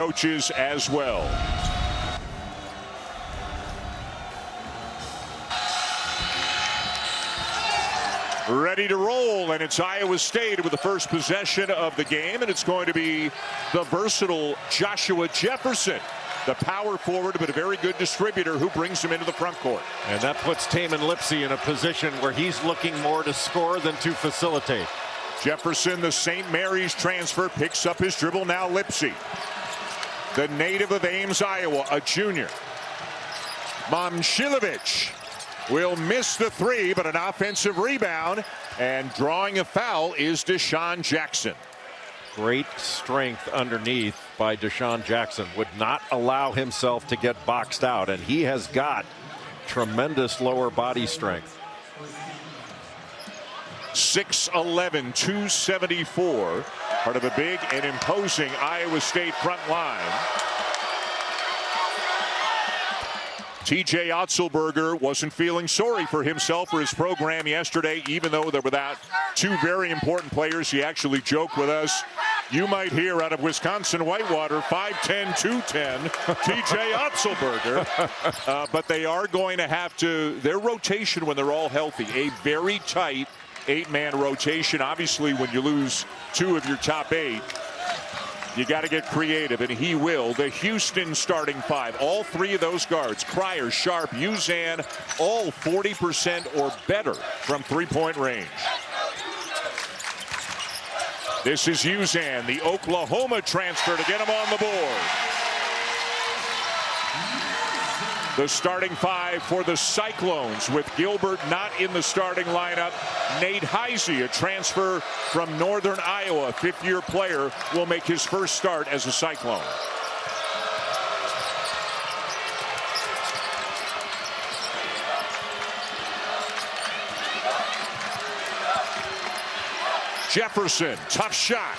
coaches as well. Ready to roll, and it's Iowa State with the first possession of the game, and it's going to be the versatile Joshua Jefferson, the power forward, but a very good distributor who brings him into the front court. And that puts Tamin Lipsey in a position where he's looking more to score than to facilitate. Jefferson, the St. Mary's transfer, picks up his dribble. Now Lipsey, the native of Ames, Iowa, a junior. Momcilovic will miss the three, but an offensive rebound, and drawing a foul is Deshaun Jackson. Great strength underneath by Deshaun Jackson. Would not allow himself to get boxed out, and he has got tremendous lower body strength. 6'11", 274, part of a big and imposing Iowa State front line. TJ Otzelberger wasn't feeling sorry for himself or his program yesterday, even though they were without two very important players. He actually joked with us, you might hear out of Wisconsin Whitewater, 5'10", 210, TJ Otzelberger. But they are going to have to, their rotation when they're all healthy, a very tight 8-man rotation. Obviously, when you lose two of your top 8, you got to get creative, and he will. The Houston starting 5, all 3 of those guards, Cryer, Sharp, Uzan, all 40% or better from three-point range. This is Uzan, the Oklahoma transfer, to get him on the board. The starting 5 for the Cyclones, with Gilbert not in the starting lineup. Nate Heisey, a transfer from Northern Iowa, 5th-year player, will make his first start as a Cyclone. Jefferson, tough shot.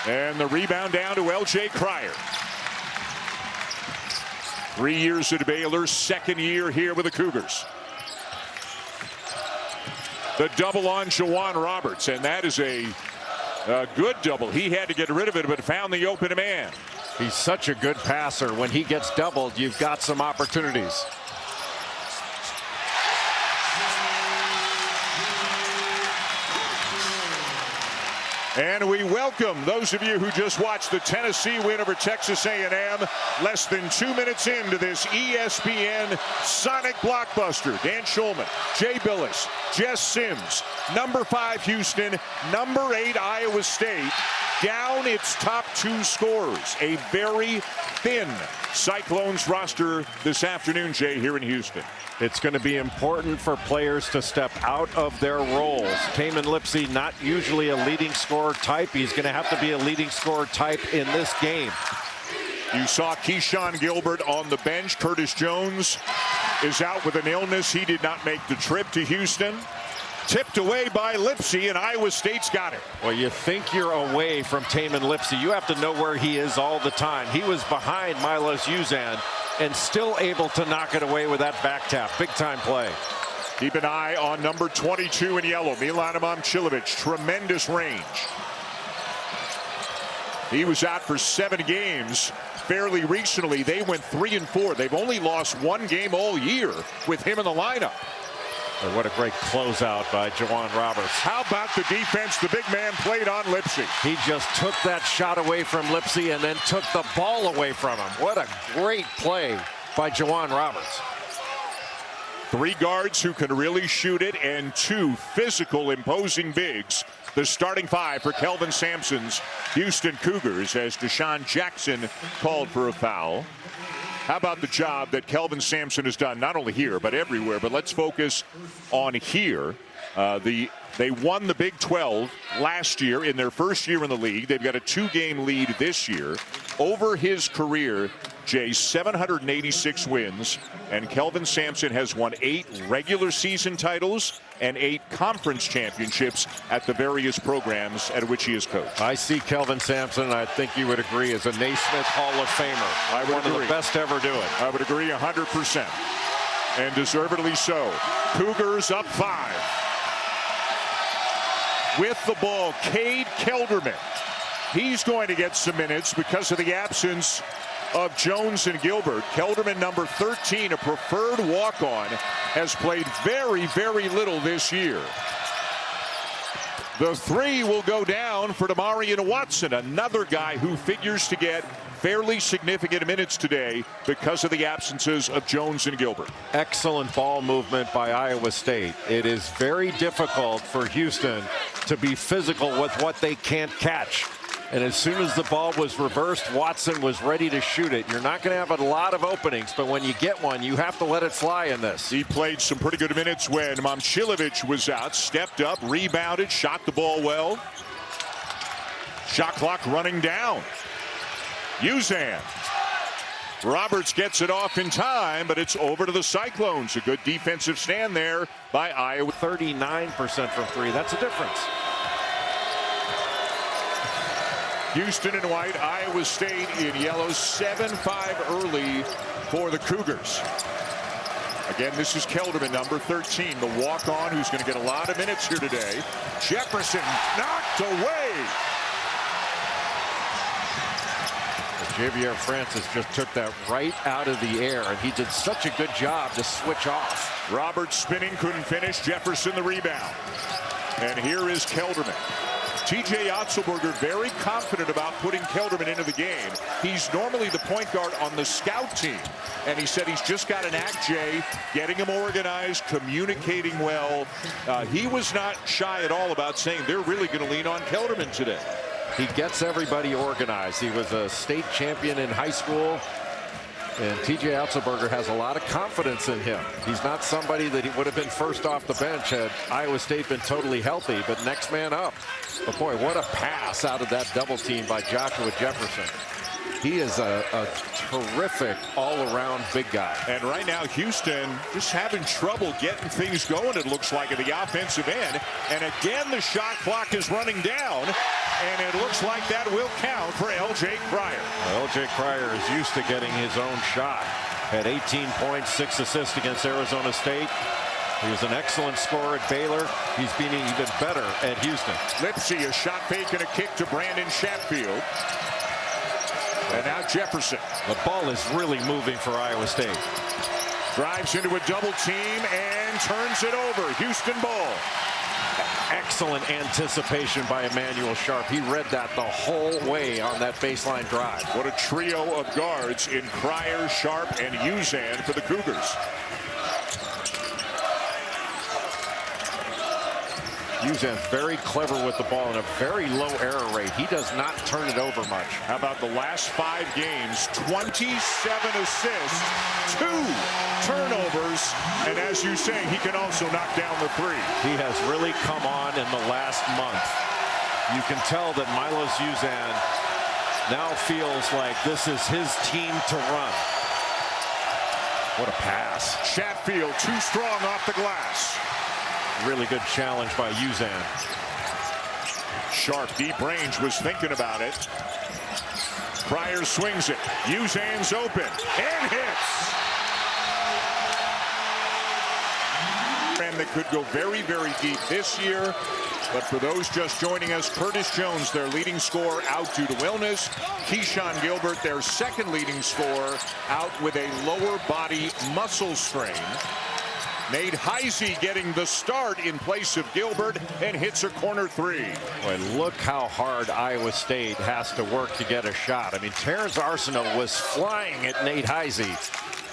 And the rebound down to L.J. Cryer. 3 years at Baylor, 2nd year here with the Cougars. The double on Jawan Roberts, and that is a good double. He had to get rid of it, but found the open man. He's such a good passer. When he gets doubled, you've got some opportunities. And we welcome those of you who just watched the Tennessee win over Texas A&M. Less than 2 minutes into this ESPN Sonic blockbuster. Dan Schulman, Jay Billis, Jess Sims, number 5 Houston, number 8 Iowa State, down its top 2 scorers. A very thin Cyclones roster this afternoon, Jay, here in Houston. It's going to be important for players to step out of their roles. Tamin Lipsey, not usually a leading scorer type. He's going to have to be a leading scorer type in this game. You saw Keyshawn Gilbert on the bench. Curtis Jones is out with an illness. He did not make the trip to Houston. Tipped away by Lipsey, and Iowa State's got it. Well, you think you're away from Tamin Lipsey. You have to know where he is all the time. He was behind Milos Uzan and still able to knock it away with that back tap. Big time play. Keep an eye on number 22 in yellow, Milan Momcilovic. Tremendous range. He was out for 7 games fairly recently. They went 3-4. They've only lost 1 game all year with him in the lineup. And what a great closeout by Jawan Roberts. How about the defense the big man played on Lipsey? He just took that shot away from Lipsey and then took the ball away from him. What a great play by Jawan Roberts. 3 guards who can really shoot it, and 2 physical, imposing bigs. The starting 5 for Kelvin Sampson's Houston Cougars, as Deshaun Jackson called for a foul. How about the job that Kelvin Sampson has done, not only here, but everywhere? But let's focus on here. They won the Big 12 last year in their first year in the league. They've got a 2-game lead this year. Over his career, Jay, 786 wins, and Kelvin Sampson has won 8 regular season titles and 8 conference championships at the various programs at which he has coached. I see Kelvin Sampson, I think you would agree, as a Naismith Hall of Famer. I would One agree. of the best to ever do it. I would agree 100%. And deservedly so. Cougars up 5. With the ball, Cade Kelderman. He's going to get some minutes because of the absence of Jones and Gilbert. Kelderman, number 13, a preferred walk-on, has played very, very little this year. The three will go down for Demarion Watson, another guy who figures to get fairly significant minutes today because of the absences of Jones and Gilbert. Excellent ball movement by Iowa State. It is very difficult for Houston to be physical with what they can't catch. And as soon as the ball was reversed, Watson was ready to shoot it. You're not going to have a lot of openings, but when you get one, you have to let it fly in this. He played some pretty good minutes when Momcilovic was out, stepped up, rebounded, shot the ball well. Shot clock running down. Uzan. Roberts gets it off in time, but it's over to the Cyclones. A good defensive stand there by Iowa. 39% from three. That's a difference. Houston in white, Iowa State in yellow. 7-5 early for the Cougars. Again, this is Kelderman, number 13, the walk-on, who's going to get a lot of minutes here today. Jefferson knocked away. Javier Francis just took that right out of the air, and he did such a good job to switch off. Roberts spinning, couldn't finish. Jefferson the rebound. And here is Kelderman. TJ Otzelberger very confident about putting Kelderman into the game. He's normally the point guard on the scout team. And he said he's just got an act, Jay, getting him organized, communicating well. He was not shy at all about saying they're really going to lean on Kelderman today. He gets everybody organized. He was a state champion in high school. And TJ Otzelberger has a lot of confidence in him. He's not somebody that he would have been first off the bench had Iowa State been totally healthy, but next man up. But boy, what a pass out of that double team by Joshua Jefferson. He is a terrific all-around big guy. And right now, Houston just having trouble getting things going, it looks like, at the offensive end. And again, the shot clock is running down. And it looks like that will count for L.J. Cryer. Well, L.J. Cryer is used to getting his own shot. Had 18 points, 6 assists against Arizona State. He was an excellent scorer at Baylor. He's been even better at Houston. Lipsy, a shot fake and a kick to Brandon Chatfield. And now Jefferson. The ball is really moving for Iowa State. Drives into a double team and turns it over. Houston ball. Excellent anticipation by Emmanuel Sharp. He read that the whole way on that baseline drive. What a trio of guards in Cryer, Sharp, and Uzan for the Cougars. Uzan very clever with the ball and a very low error rate. He does not turn it over much. How about the last 5 games? 27 assists, 2 turnovers, and as you say, he can also knock down the 3. He has really come on in the last month. You can tell that Milos Uzan now feels like this is his team to run. What a pass. Chatfield too strong off the glass. Really good challenge by Uzan. Sharp, deep range, was thinking about it. Cryer swings it. Uzan's open and hits. And that could go very, very deep this year. But for those just joining us, Curtis Jones, their leading scorer, out due to illness. Keyshawn Gilbert, their second leading scorer, out with a lower body muscle strain. Nate Heisey getting the start in place of Gilbert and hits a corner 3. Boy, look how hard Iowa State has to work to get a shot. I mean, Terrence Arsenault was flying at Nate Heisey,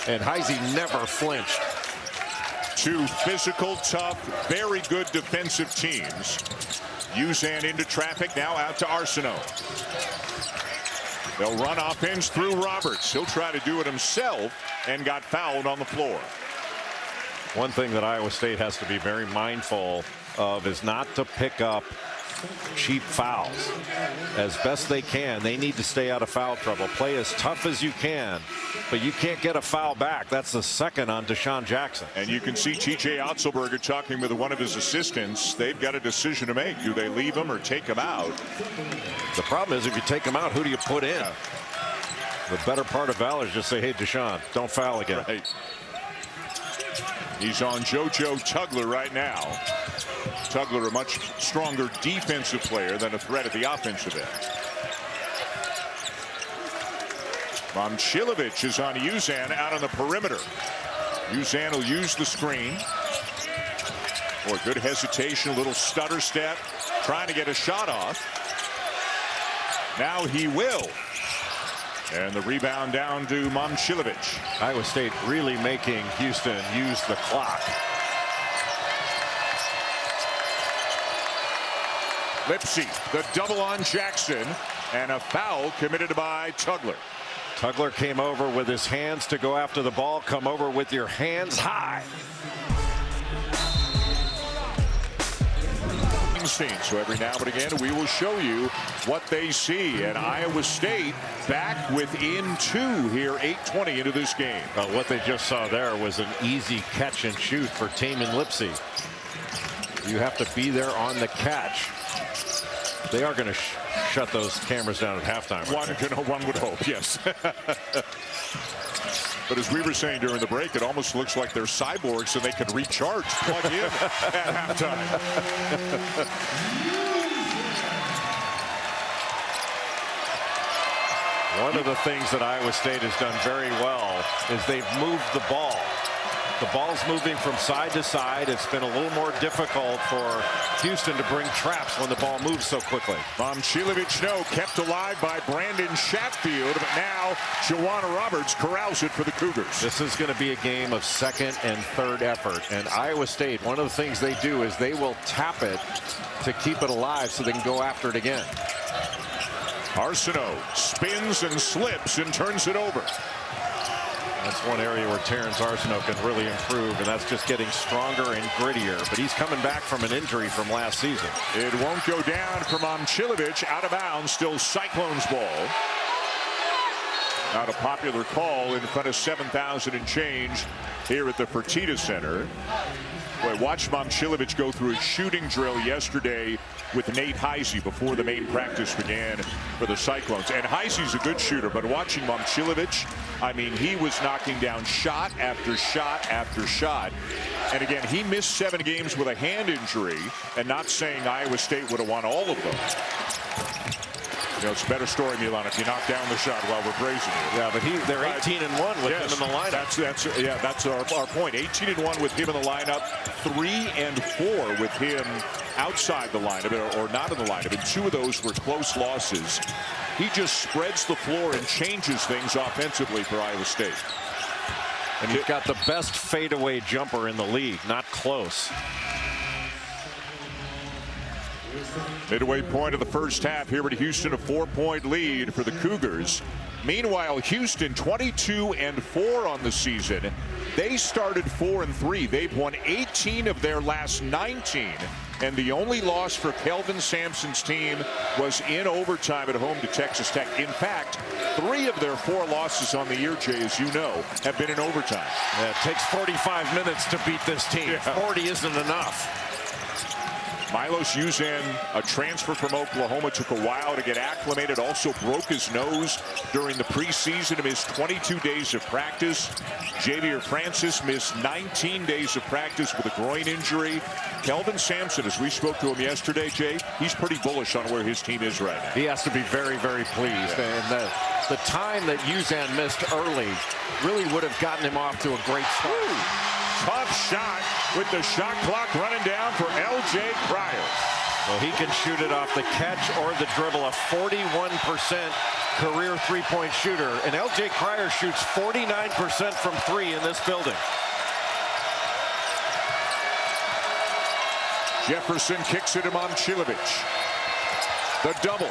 and Heisey never flinched. 2 physical, tough, very good defensive teams. Uzan into traffic, now out to Arsenault. They'll run offense through Roberts. He'll try to do it himself and got fouled on the floor. One thing that Iowa State has to be very mindful of is not to pick up cheap fouls. As best they can, they need to stay out of foul trouble. Play as tough as you can, but you can't get a foul back. That's the second on Deshaun Jackson. And you can see TJ Otzelberger talking with one of his assistants. They've got a decision to make. Do they leave him or take him out? The problem is if you take him out, who do you put in? The better part of valor is just say, hey, Deshaun, don't foul again. Right. He's on JoJo Tugler right now. Tugler, a much stronger defensive player than a threat at the offensive end. Momcilovic is on Uzan out on the perimeter. Uzan will use the screen. Boy, good hesitation, a little stutter step, trying to get a shot off. Now he will. And the rebound down to Momcilovic. Iowa State really making Houston use the clock. Lipsy, the double on Jackson, and a foul committed by Tugler. Tugler came over with his hands to go after the ball. Come over with your hands high. So every now and again we will show you what they see, and Iowa State back within 2 here, 8:20 into this game. Well, what they just saw there was an easy catch and shoot for Tamin Lipsy. You have to be there on the catch. They are going to shut those cameras down at halftime. One would hope, yes. But as we were saying during the break, it almost looks like they're cyborgs so they can recharge, plug in at halftime. One of the things that Iowa State has done very well is they've moved the ball. The ball's moving from side to side. It's been a little more difficult for Houston to bring traps when the ball moves so quickly. Momcilovic, no, kept alive by Brandon Chatfield, but now Joanna Roberts corrals it for the Cougars. This is going to be a game of second and third effort. And Iowa State, one of the things they do is they will tap it to keep it alive so they can go after it again. Arsenault spins and slips and turns it over. That's one area where Terrence Arsenault can really improve, and that's just getting stronger and grittier. But he's coming back from an injury from last season. It won't go down for Momcilovic. Out of bounds, still Cyclones ball. Not a popular call in front of 7,000 and change here at the Fertitta Center. Boy, watch Momcilovic go through a shooting drill yesterday with Nate Heisey before the main practice began for the Cyclones. And Heisey's a good shooter, but watching Momcilovic, I mean, he was knocking down shot after shot after shot. And again, he missed 7 games with a hand injury, and not saying Iowa State would have won all of them. You know, it's a better story, Milan, if you knock down the shot while we're praising you. Yeah, but they're 18-1 with him in the lineup. That's our point. 18-1 with him in the lineup. 3-4 with him outside the lineup, or not in the lineup. And 2 of those were close losses. He just spreads the floor and changes things offensively for Iowa State. And he's got the best fadeaway jumper in the league. Not close. Midway point of the first half here at Houston, a 4-point lead for the Cougars. Meanwhile, Houston 22-4 on the season. They started 4-3. They've won 18 of their last 19. And the only loss for Kelvin Sampson's team was in overtime at home to Texas Tech. In fact, 3 of their 4 losses on the year, Jay, as you know, have been in overtime. Yeah, it takes 45 minutes to beat this team. Yeah. 40 isn't enough. Milos Uzan, a transfer from Oklahoma, took a while to get acclimated. Also broke his nose during the preseason. Missed 22 days of practice. Javier Francis missed 19 days of practice with a groin injury. Kelvin Sampson, as we spoke to him yesterday, Jay, he's pretty bullish on where his team is right now. He has to be very, very pleased. Yeah. And the time that Uzan missed early really would have gotten him off to a great start. Ooh. Tough shot with the shot clock running down for L.J. Cryer. Well, he can shoot it off the catch or the dribble. A 41% career three-point shooter. And L.J. Cryer shoots 49% from 3 in this building. Jefferson kicks it to Momcilovic. The double.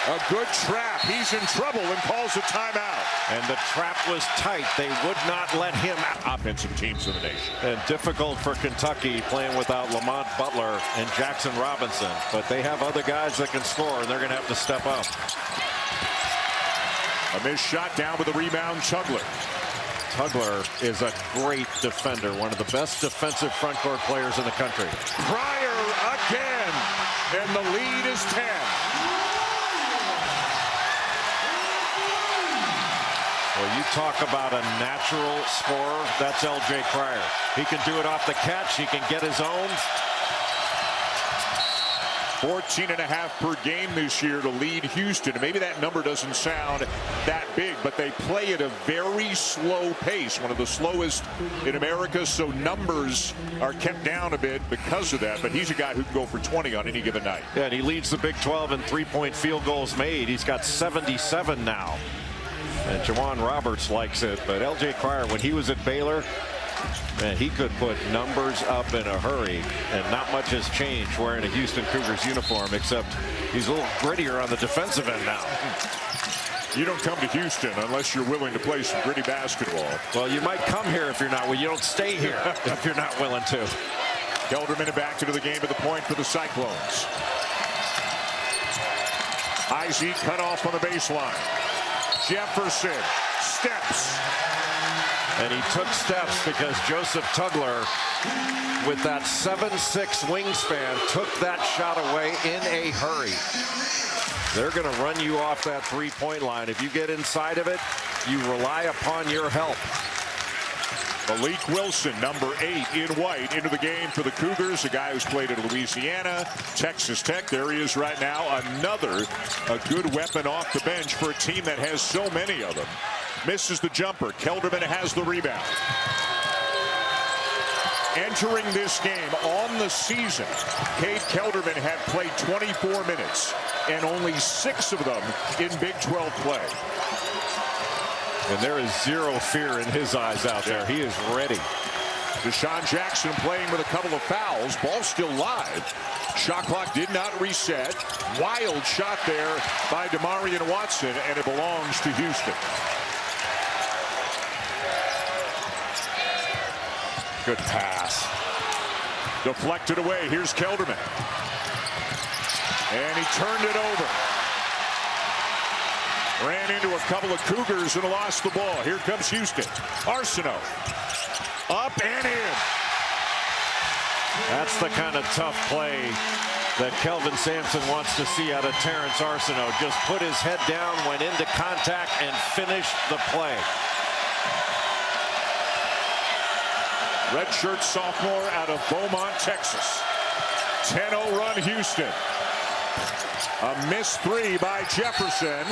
A good trap. He's in trouble and calls a timeout. And the trap was tight. They would not let him out. Offensive teams in the nation. And difficult for Kentucky playing without Lamont Butler and Jackson Robinson. But they have other guys that can score, and they're going to have to step up. A missed shot down with a rebound, Tugler. Tugler is a great defender, one of the best defensive front court players in the country. Cryer again, and the lead is 10. Well, you talk about a natural scorer, that's L.J. Cryer. He can do it off the catch. He can get his own. 14.5 per game this year to lead Houston. Maybe that number doesn't sound that big, but they play at a very slow pace, one of the slowest in America, so numbers are kept down a bit because of that. But he's a guy who can go for 20 on any given night. Yeah, and he leads the Big 12 in three-point field goals made. He's got 77 now. And Jawan Roberts likes it, but L.J. Cryer, when he was at Baylor, man, he could put numbers up in a hurry, and not much has changed wearing a Houston Cougars uniform, except he's a little grittier on the defensive end now. You don't come to Houston unless you're willing to play some gritty basketball. Well, you might come here if you're not. Well, you don't stay here if you're not willing to. Kelderman back into the game at the point for the Cyclones. Izzy cut off on the baseline. Jefferson steps. And he took steps because Joseph Tugler, with that 7'6" wingspan, took that shot away in a hurry. They're going to run you off that three-point line. If you get inside of it, you rely upon your help. Malik Wilson, number 8 in white, into the game for the Cougars, a guy who's played at Louisiana, Texas Tech. There he is right now, a good weapon off the bench for a team that has so many of them. Misses the jumper. Kelderman has the rebound. Entering this game on the season, Cade Kelderman had played 24 minutes, and only 6 of them in Big 12 play. And there is zero fear in his eyes out there. He is ready. Deshaun Jackson playing with a couple of fouls. Ball still live. Shot clock did not reset. Wild shot there by Demarion Watson, and it belongs to Houston. Good pass. Deflected away. Here's Kelderman. And he turned it over. Ran into a couple of Cougars and lost the ball. Here comes Houston. Arsenault. Up and in. That's the kind of tough play that Kelvin Sampson wants to see out of Terrence Arsenault. Just put his head down, went into contact, and finished the play. Redshirt sophomore out of Beaumont, Texas. 10-0 run Houston. A missed 3 by Jefferson.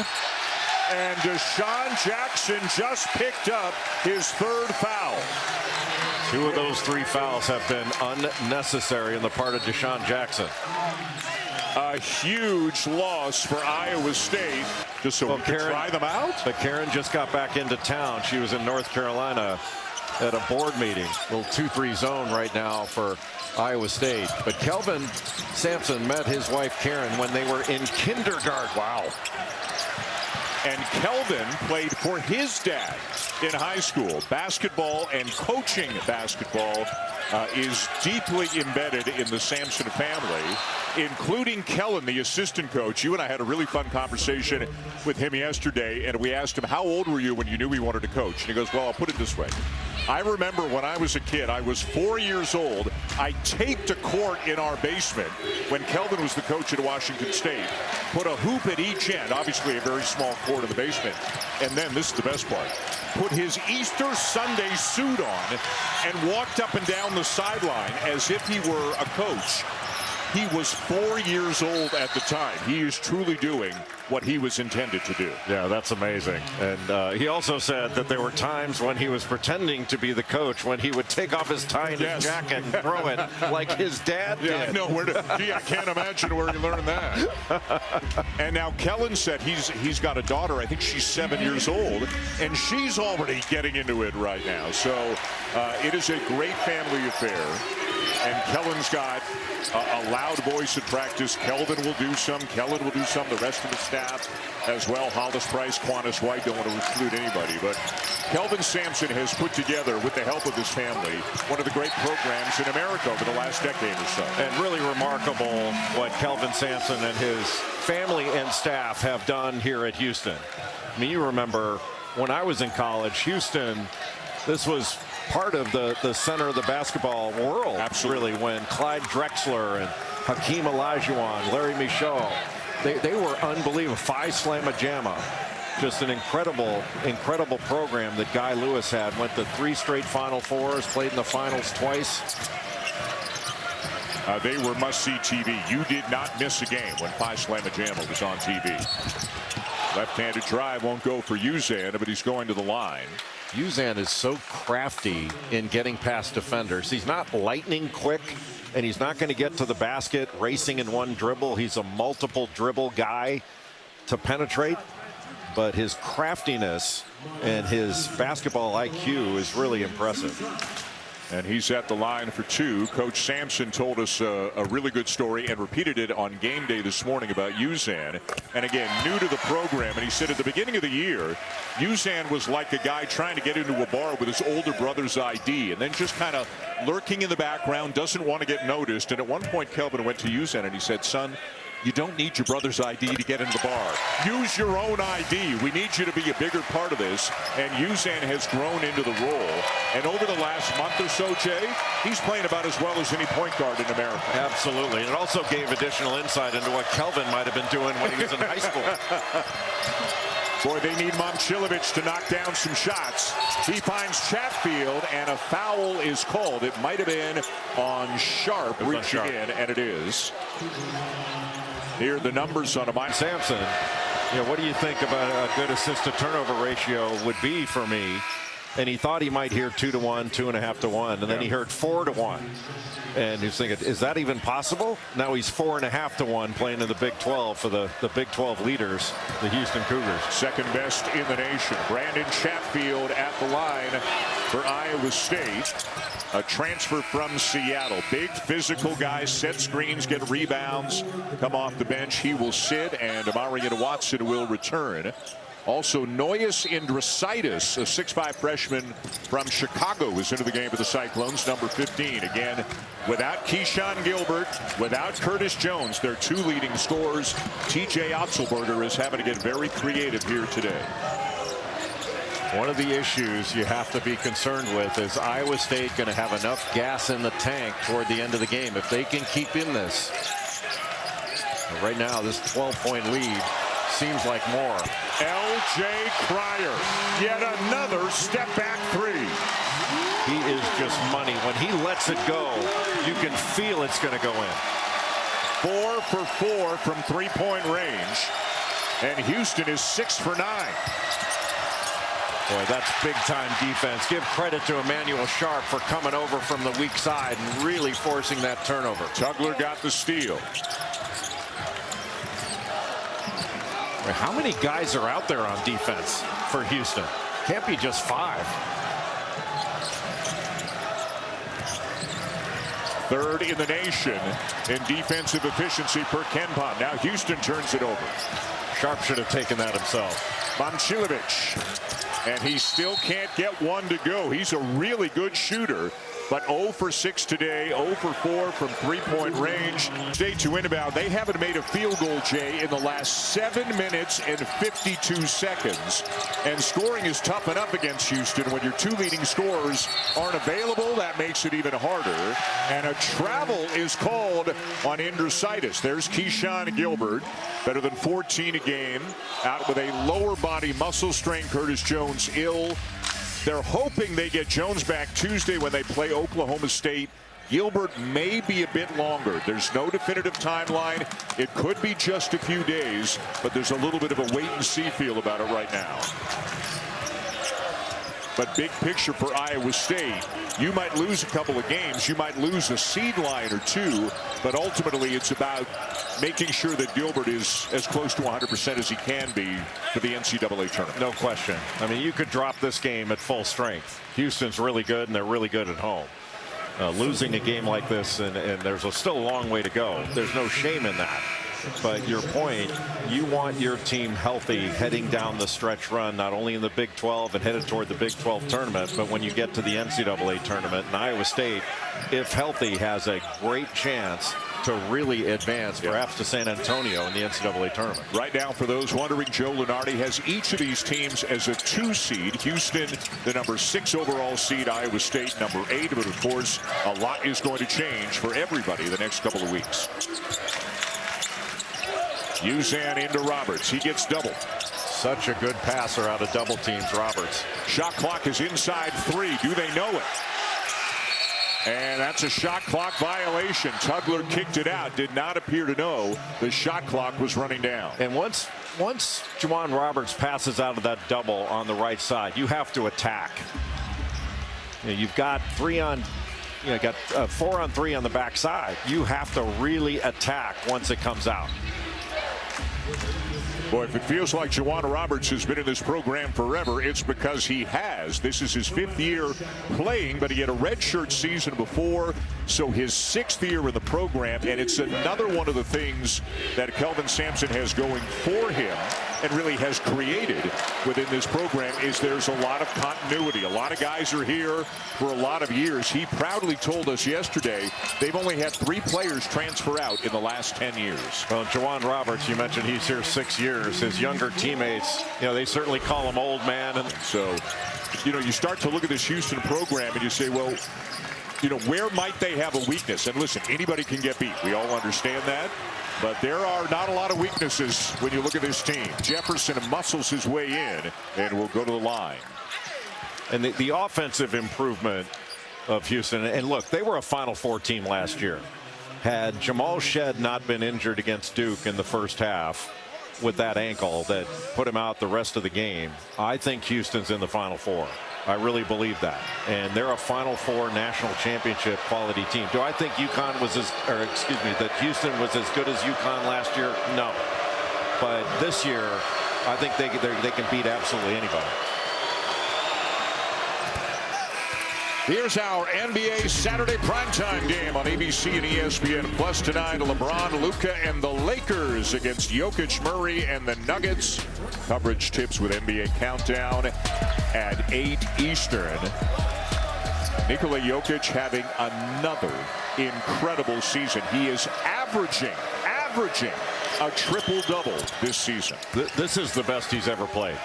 And Deshaun Jackson just picked up his 3rd foul. 2 of those 3 fouls have been unnecessary on the part of Deshaun Jackson. A huge loss for Iowa State. Just so we can try them out. But Karen just got back into town. She was in North Carolina at a board meeting. Little 2-3 zone right now for Iowa State. But Kelvin Sampson met his wife Karen when they were in kindergarten. Wow. And Kelvin played for his dad in high school. Basketball and coaching basketball is deeply embedded in the Sampson family, including Kellen, the assistant coach. You and I had a really fun conversation with him yesterday, and we asked him, how old were you when you knew he wanted to coach? And he goes, well, I'll put it this way. I remember when I was a kid, I was 4 years old. I taped a court in our basement when Kelvin was the coach at Washington State. Put a hoop at each end, obviously a very small court in the basement. And then, this is the best part, put his Easter Sunday suit on and walked up and down the sideline as if he were a coach. He was 4 years old at the time. He is truly doing what he was intended to do. Yeah, that's amazing. And he also said that there were times when he was pretending to be the coach, when he would take off his tie and his jacket and throw it like his dad did. Yeah, I know. Gee, I can't imagine where he learned that. And now Kellen said he's got a daughter. I think she's 7 years old, and she's already getting into it right now. So it is a great family affair. And Kellen's got a loud voice at practice. Kelvin will do some. Kellen will do some. The rest of the staff as well. Hollis Price, Quantas White, don't want to exclude anybody. But Kelvin Sampson has put together, with the help of his family, one of the great programs in America over the last decade or so. And really remarkable what Kelvin Sampson and his family and staff have done here at Houston. I mean, you remember when I was in college, Houston, this was part of the center of the basketball world. Absolutely. Really, when Clyde Drexler and Hakeem Olajuwon, Larry Michaud, they were unbelievable. Phi Slamma Jamma. Just an incredible program that Guy Lewis had. Went to 3 straight Final Fours, played in the finals twice. They were must-see TV. You did not miss a game when Pi Slamajama was on TV. Left-handed drive won't go for Uzan, but he's going to the line. Uzan is so crafty in getting past defenders. He's not lightning quick, and he's not going to get to the basket racing in one dribble. He's a multiple dribble guy to penetrate, but his craftiness and his basketball IQ is really impressive. And he's at the line for two. Coach Sampson told us a really good story and repeated it on game day this morning about Uzan. And again, new to the program. And he said at the beginning of the year, Uzan was like a guy trying to get into a bar with his older brother's ID and then just kind of lurking in the background, doesn't want to get noticed. And at one point, Kelvin went to Uzan and he said, son, you don't need your brother's ID to get into the bar. Use your own ID. We need you to be a bigger part of this. And Uzan has grown into the role. And over the last month or so, Jay, he's playing about as well as any point guard in America. Absolutely. And it also gave additional insight into what Kelvin might have been doing when he was in high school. Boy, they need Momcilovic to knock down some shots. He finds Chatfield, and a foul is called. It might have been on Sharp reaching in, and it is. Here are the numbers on a Sampson. What do you think about a good assist to turnover ratio would be for me? And he thought he might hear 2-to-1, 2.5-to-1, and then he heard 4-to-1. And he's thinking, is that even possible? Now he's 4.5-to-1 playing in the Big 12 for the Big 12 leaders, the Houston Cougars. Second best in the nation. Brandon Chatfield at the line for Iowa State. A transfer from Seattle. Big physical guy, set screens, get rebounds, come off the bench. He will sit, and Amarian Watson will return. Also, Noyes Indrasitis, a 6'5 freshman from Chicago, is into the game for the Cyclones, number 15. Again, without Keyshawn Gilbert, without Curtis Jones, their two leading scorers. TJ Otzelberger is having to get very creative here today. One of the issues you have to be concerned with is Iowa State going to have enough gas in the tank toward the end of the game. If they can keep in this. Right now, this 12-point lead seems like more. L.J. Cryer, yet another step-back three. He is just money. When he lets it go, you can feel it's going to go in. 4 for 4 from three-point range. And Houston is 6 for 9. Boy, that's big-time defense. Give credit to Emmanuel Sharp for coming over from the weak side and really forcing that turnover. Tugler got the steal. How many guys are out there on defense for Houston? Can't be just 5. Third in the nation in defensive efficiency per KenPom. Now Houston turns it over. Sharp should have taken that himself. Momcilovic. And he still can't get one to go. He's a really good shooter, but 0 for 6 today, 0 for 4 from three-point range. State to inbound. They haven't made a field goal, Jay, in the last 7 minutes and 52 seconds. And scoring is tough enough against Houston. When your two leading scorers aren't available, that makes it even harder. And a travel is called on Indrasitis. There's Keyshawn Gilbert, better than 14 a game, out with a lower body muscle strain. Curtis Jones ill. They're hoping they get Jones back Tuesday when they play Oklahoma State. Gilbert may be a bit longer. There's no definitive timeline. It could be just a few days, but there's a little bit of a wait and see feel about it right now. But big picture for Iowa State, you might lose a couple of games, you might lose a seed line or two, but ultimately it's about making sure that Gilbert is as close to 100% as he can be for the NCAA tournament. No question. I mean, you could drop this game at full strength. Houston's really good, and they're really good at home. Losing a game like this, and there's still a long way to go. There's no shame in that. But your point, you want your team healthy heading down the stretch run, not only in the Big 12 and headed toward the Big 12 tournament, but when you get to the NCAA tournament. And Iowa State, if healthy, has a great chance to really advance, perhaps to San Antonio in the NCAA tournament. Right now, for those wondering, Joe Lunardi has each of these teams as a 2 seed. Houston, the number 6 overall seed. Iowa State, number 8. But of course, a lot is going to change for everybody the next couple of weeks. Uzan into Roberts. He gets doubled. Such a good passer out of double teams, Roberts. Shot clock is inside 3. Do they know it? And that's a shot clock violation. Tugler kicked it out. Did not appear to know the shot clock was running down. And once Juwan Roberts passes out of that double on the right side, you have to attack. You've got 4 on 3 on the backside. You have to really attack once it comes out. Boy, if it feels like Juwan Roberts has been in this program forever, it's because he has. This is his 5th year playing, but he had a redshirt season before, so his 6th year in the program, and it's another one of the things that Kelvin Sampson has going for him and really has created within this program is there's a lot of continuity. A lot of guys are here for a lot of years. He proudly told us yesterday they've only had 3 players transfer out in the last 10 years. Well, Juwan Roberts, you mentioned he's here 6 years. His younger teammates, they certainly call him old man. And so, you start to look at this Houston program and you say, well, where might they have a weakness? And listen, anybody can get beat. We all understand that. But there are not a lot of weaknesses when you look at this team. Jefferson muscles his way in and will go to the line. And the offensive improvement of Houston, and look, they were a Final Four team last year. Had Jamal Shead not been injured against Duke in the first half with that ankle that put him out the rest of the game, I think Houston's in the Final Four. I really believe that. And they're a Final Four national championship quality team. Do I think that Houston was as good as UConn last year? No. But this year, I think they can beat absolutely anybody. Here's our NBA Saturday primetime game on ABC and ESPN Plus tonight. LeBron, Luka, and the Lakers against Jokic, Murray, and the Nuggets. Coverage tips with NBA Countdown at 8 Eastern. Nikola Jokic having another incredible season. He is averaging a triple-double this season. This is the best he's ever played.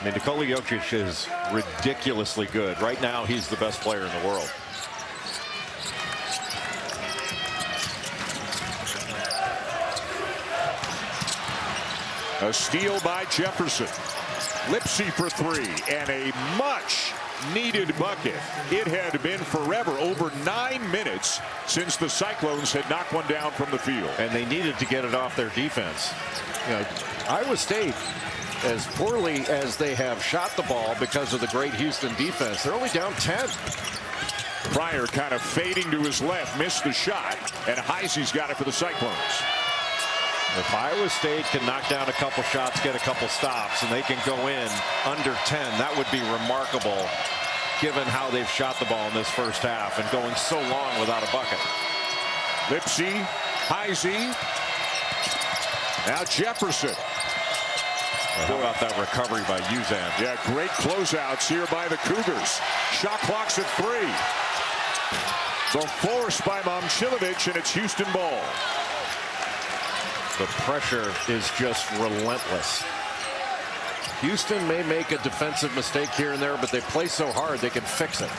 I mean, Nikola Jokic is ridiculously good. Right now, he's the best player in the world. A steal by Jefferson. Lipsy for 3, and a much-needed bucket. It had been forever, over 9 minutes since the Cyclones had knocked one down from the field. And they needed to get it off their defense. Iowa State, as poorly as they have shot the ball because of the great Houston defense, they're only down 10. Pryor kind of fading to his left, missed the shot, and Heisey's got it for the Cyclones. If Iowa State can knock down a couple shots, get a couple stops, and they can go in under 10, that would be remarkable given how they've shot the ball in this first half and going so long without a bucket. Lipsy, Heisey, now Jefferson. How about that recovery by Uzan? Yeah, great closeouts here by the Cougars. Shot clock's at 3. The force by Momcilovic, and it's Houston ball. The pressure is just relentless. Houston may make a defensive mistake here and there, but they play so hard they can fix it.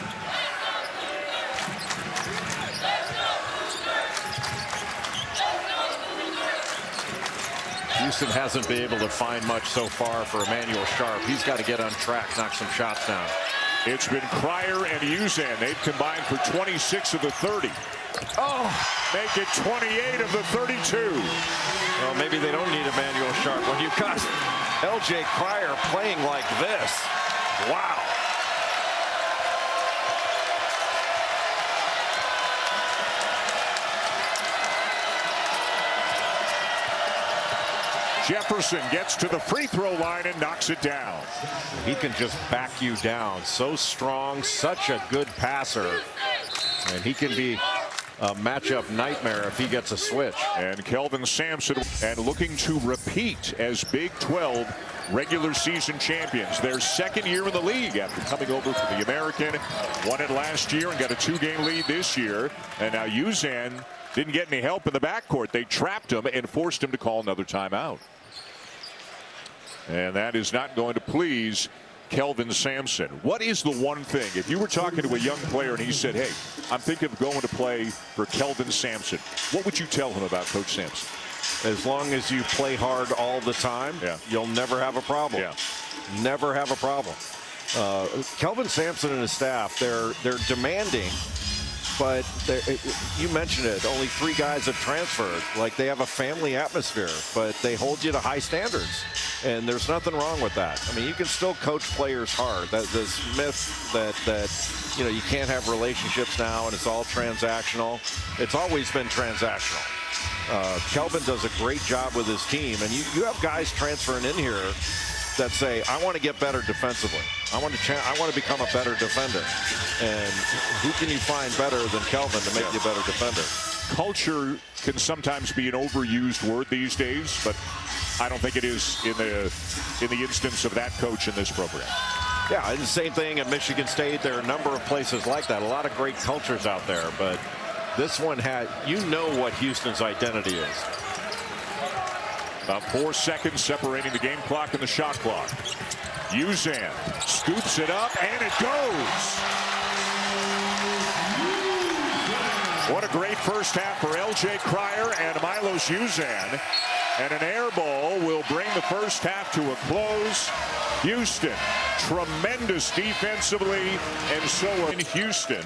Houston hasn't been able to find much so far for Emmanuel Sharp. He's got to get on track, knock some shots down. It's been Pryor and Uzan. They've combined for 26 of the 30. Oh, make it 28 of the 32. Well, maybe they don't need Emmanuel Sharp when you've got L.J. Pryor playing like this. Wow. Jefferson gets to the free throw line and knocks it down. He can just back you down. So strong, such a good passer. And he can be a matchup nightmare if he gets a switch. And Kelvin Sampson, and looking to repeat as Big 12 regular season champions. Their second year in the league after coming over from the American. Won it last year and got a 2-game lead this year. And now Uzan didn't get any help in the backcourt. They trapped him and forced him to call another timeout. And that is not going to please Kelvin Sampson. What is the one thing, if you were talking to a young player and he said, hey, I'm thinking of going to play for Kelvin Sampson, what would you tell him about Coach Sampson? As long as you play hard all the time, you'll never have a problem. Never have a problem. Kelvin Sampson and his staff, they're demanding But you mentioned it, only 3 guys have transferred. Like, they have a family atmosphere, but they hold you to high standards. And there's nothing wrong with that. I mean, you can still coach players hard. This myth that you know, you can't have relationships now and it's all transactional. It's always been transactional. Kelvin does a great job with his team, and you have guys transferring in here that say, I want to get better defensively. I want to become a better defender. And who can you find better than Kelvin to make you a better defender? Culture can sometimes be an overused word these days, but I don't think it is in the instance of that coach in this program. Yeah, the same thing at Michigan State. There are a number of places like that. A lot of great cultures out there, but this one had, you know what Houston's identity is. About 4 seconds separating the game clock and the shot clock. Uzan scoops it up, and it goes. What a great first half for L.J. Cryer and Milos Uzan. And an air ball will bring the first half to a close. Houston, tremendous defensively, and so in Houston,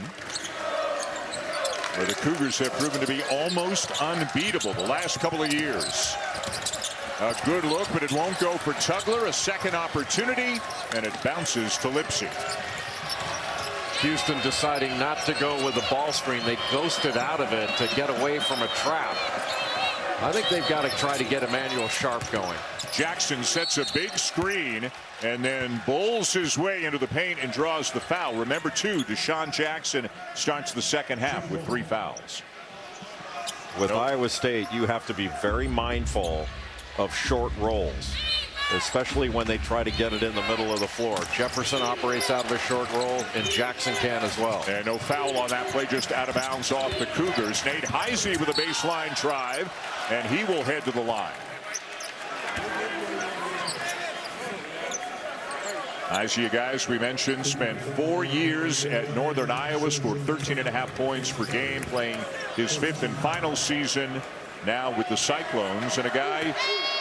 where the Cougars have proven to be almost unbeatable the last couple of years. A good look, but it won't go for Tugler. A second opportunity, and it bounces to Lipsy. Houston deciding not to go with the ball screen. They ghosted out of it to get away from a trap. I think they've got to try to get Emmanuel Sharp going. Jackson sets a big screen and then bowls his way into the paint and draws the foul. Remember, too, Deshaun Jackson starts the second half with 3 fouls. With Iowa State, you have to be very mindful of short rolls, especially when they try to get it in the middle of the floor. Jefferson operates out of a short roll, and Jackson can as well. And no foul on that play, just out of bounds off the Cougars. Nate Heisey with a baseline drive, and he will head to the line. Heisey, guys, we mentioned, spent 4 years at Northern Iowa, scored 13.5 points per game, playing his 5th and final season now with the Cyclones, and a guy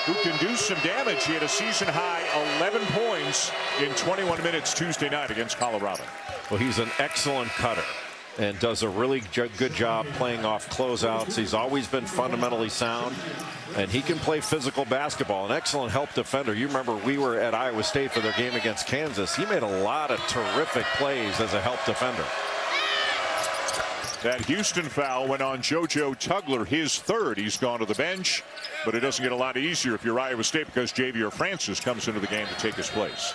who can do some damage. He had a season-high 11 points in 21 minutes Tuesday night against Colorado. Well, he's an excellent cutter and does a really good job playing off closeouts. He's always been fundamentally sound, and he can play physical basketball. An excellent help defender. You remember we were at Iowa State for their game against Kansas. He made a lot of terrific plays as a help defender. That Houston foul went on JoJo Tugler, his 3rd. He's gone to the bench, but it doesn't get a lot easier if you're Iowa State, because Javier Francis comes into the game to take his place.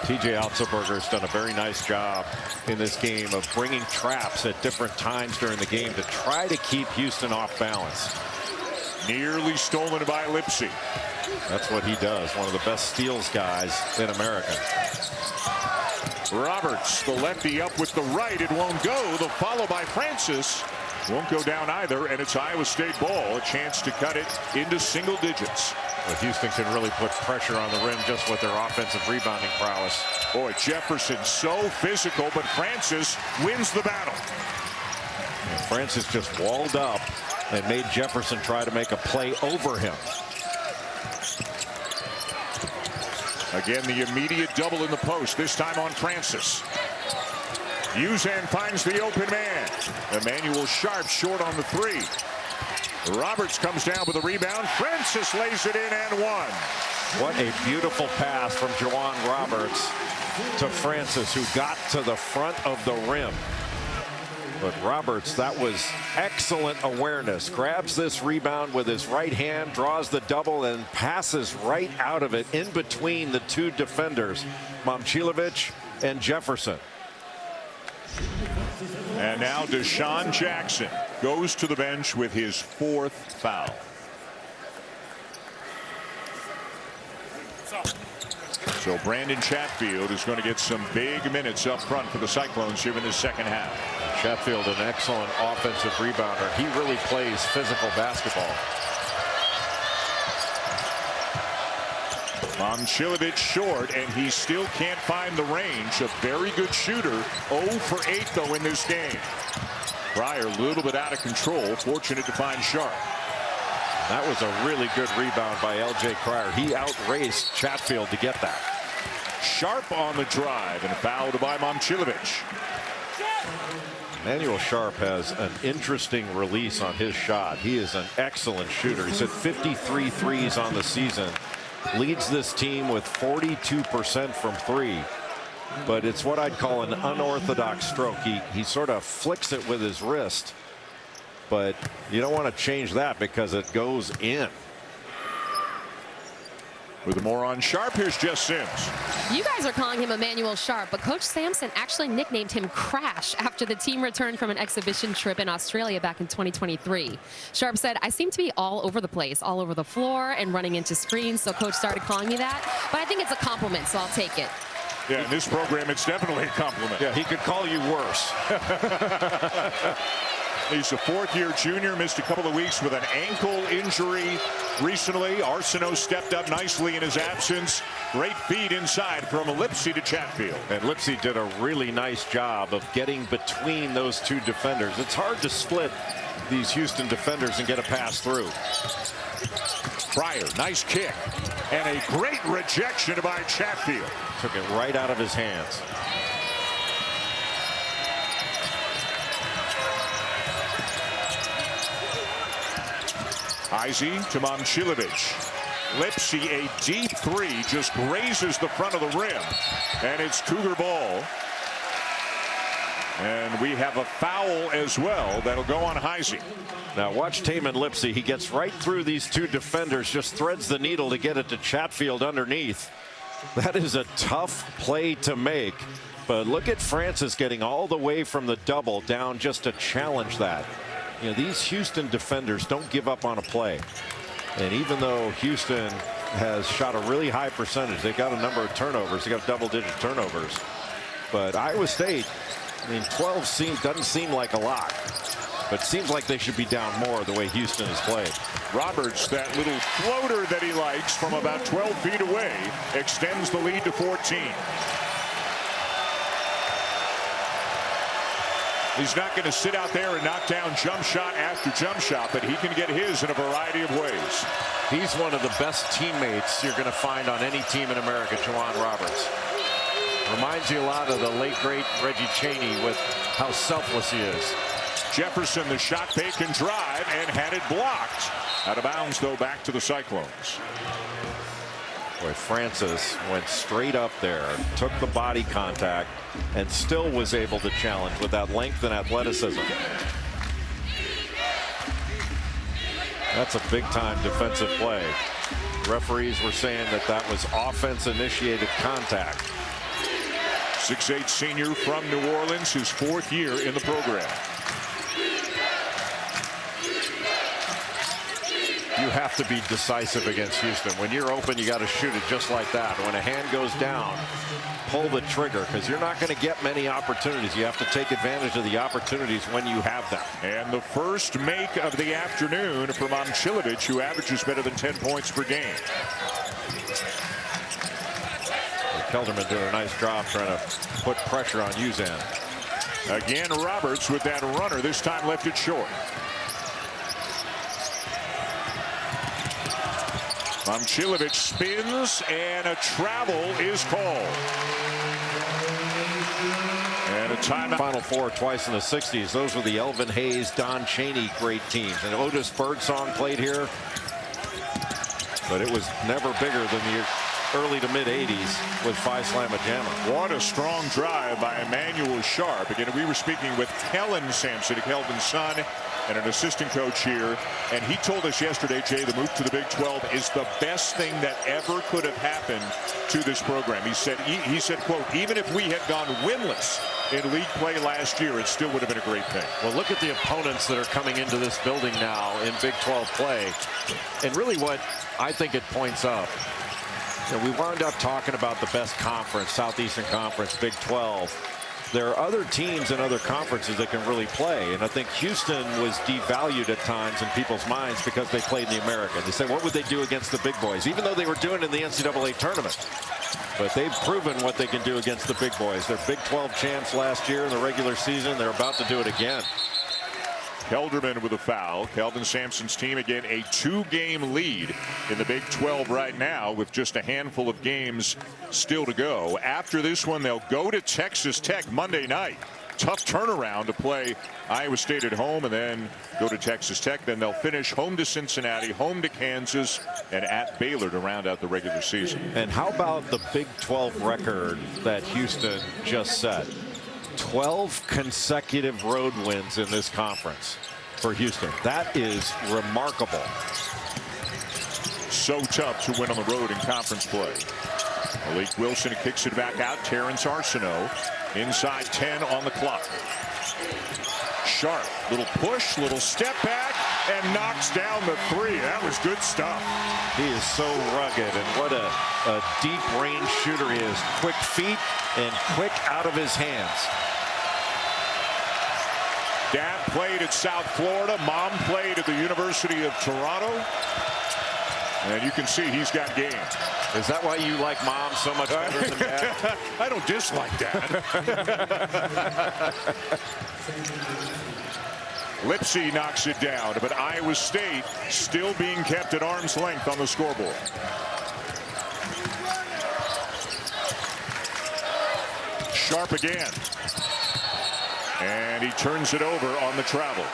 TJ Otzelberger has done a very nice job in this game of bringing traps at different times during the game to try to keep Houston off balance. Nearly stolen by Lipsy. That's what he does. One of the best steals guys in America. Roberts, the lefty, up with the right. It won't go. The follow by Francis won't go down either, and it's Iowa State ball. A chance to cut it into single digits. Well, Houston can really put pressure on the rim just with their offensive rebounding prowess. Boy, Jefferson so physical, but Francis wins the battle. And Francis just walled up and made Jefferson try to make a play over him. Again, the immediate double in the post, this time on Francis. Uzan finds the open man. Emmanuel Sharp short on the 3. Roberts comes down with a rebound. Francis lays it in and one. What a beautiful pass from Juwan Roberts to Francis, who got to the front of the rim. But Roberts, that was excellent awareness. Grabs this rebound with his right hand, draws the double, and passes right out of it in between the 2 defenders, Momcilovic and Jefferson. And now Deshaun Jackson goes to the bench with his 4th foul. So Brandon Chatfield is going to get some big minutes up front for the Cyclones here in the second half. Chatfield, an excellent offensive rebounder. He really plays physical basketball. Momcilovic short, and he still can't find the range. A very good shooter. 0 for 8, though, in this game. Cryer a little bit out of control. Fortunate to find Sharp. That was a really good rebound by L.J. Cryer. He outraced Chatfield to get that. Sharp on the drive and fouled by Momcilovic. Manuel Sharp has an interesting release on his shot. He is an excellent shooter. He's hit 53 threes on the season. Leads this team with 42% from three. But it's what I'd call an unorthodox stroke. He sort of flicks it with his wrist. But you don't want to change that because it goes in. With more on Sharp, here's Jess Sims. You guys are calling him Emmanuel Sharp, but Coach Sampson actually nicknamed him Crash after the team returned from an exhibition trip in Australia back in 2023. Sharp said, I seem to be all over the place, all over the floor and running into screens, so Coach started calling me that. But I think it's a compliment, so I'll take it. Yeah, in this program, it's definitely a compliment. Yeah, he could call you worse. He's a fourth-year junior, missed a couple of weeks with an ankle injury recently. Arsenault stepped up nicely in his absence. Great feed inside from Lipsy to Chatfield. And Lipsy did a really nice job of getting between those two defenders. It's hard to split these Houston defenders and get a pass through. Pryor, nice kick. And a great rejection by Chatfield. Took it right out of his hands. Izzy to Momcilovic. Lipsy, a deep three, just grazes the front of the rim. And it's Cougar ball. And we have a foul as well. That'll go on Heisey. Now watch Taman Lipsy. He gets right through these two defenders, just threads the needle to get it to Chatfield underneath. That is a tough play to make. But look at Francis getting all the way from the double down just to challenge that. You know, these Houston defenders don't give up on a play. And even though Houston has shot a really high percentage, they got a number of turnovers. They got double-digit turnovers. But Iowa State, I mean, 12 doesn't seem like a lot. But seems like they should be down more the way Houston has played. Roberts, that little floater that he likes from about 12 feet away, extends the lead to 14. He's not going to sit out there and knock down jump shot after jump shot, but he can get his in a variety of ways. He's one of the best teammates you're going to find on any team in America, Juwan Roberts. Reminds you a lot of the late, great Reggie Chaney with how selfless he is. Jefferson, the shot fake and drive, and had it blocked. Out of bounds, though, back to the Cyclones. Boy, Francis went straight up there, took the body contact, and still was able to challenge with that length and athleticism. That's a big-time defensive play. Referees were saying that that was offense-initiated contact. 6'8" senior from New Orleans, his fourth year in the program. You have to be decisive against Houston. When you're open, you got to shoot it just like that. When a hand goes down, pull the trigger, because you're not going to get many opportunities. You have to take advantage of the opportunities when you have them. And the first make of the afternoon for Momcilovic, who averages better than 10 points per game. Kelderman doing a nice job trying to put pressure on Uzan. Again, Roberts with that runner, this time left it short. Momcilovic spins, and a travel is called. And a timeout. Final Four twice in the 60s. Those were the Elvin Hayes, Don Chaney great teams. And Otis Birdsong played here. But it was never bigger than the early to mid 80s with Phi Slamma Jamma. What a strong drive by Emmanuel Sharp. Again, we were speaking with Kellen Sampson, Kelvin's son, and an assistant coach here, and he told us yesterday, Jay, the move to the Big 12 is the best thing that ever could have happened to this program. He said, quote, even if we had gone winless in league play last year, it still would have been a great thing. Well, look at the opponents that are coming into this building now in Big 12 play. And really what I think it points up, you know, we wound up talking about the best conference, Southeastern Conference, Big 12. There are other teams in other conferences that can really play. And I think Houston was devalued at times in people's minds because they played in the American. They said, what would they do against the big boys? Even though they were doing it in the NCAA tournament. But they've proven what they can do against the big boys. They're Big 12 champs last year in the regular season. They're about to do it again. Kelderman with a foul. Kelvin Sampson's team again a 2-game lead in the Big 12 right now with just a handful of games still to go. After this one, they'll go to Texas Tech Monday night. Tough turnaround to play Iowa State at home and then go to Texas Tech. Then they'll finish home to Cincinnati, home to Kansas, and at Baylor to round out the regular season. And how about the Big 12 record that Houston just set? 12 consecutive road wins in this conference for Houston. That is remarkable. So tough to win on the road in conference play. Malik Wilson kicks it back out. Terrence Arsenault inside 10 on the clock. Sharp, little push, little step back, and knocks down the 3. That was good stuff. He is so rugged, and what a deep range shooter he is. Quick feet and quick out of his hands. Dad played at South Florida. Mom played at the University of Toronto. And you can see he's got game. Is that why you like Mom so much better than Dad? I don't dislike Dad. Lipsy knocks it down, but Iowa State still being kept at arm's length on the scoreboard. Sharp again. And he turns it over on the travel.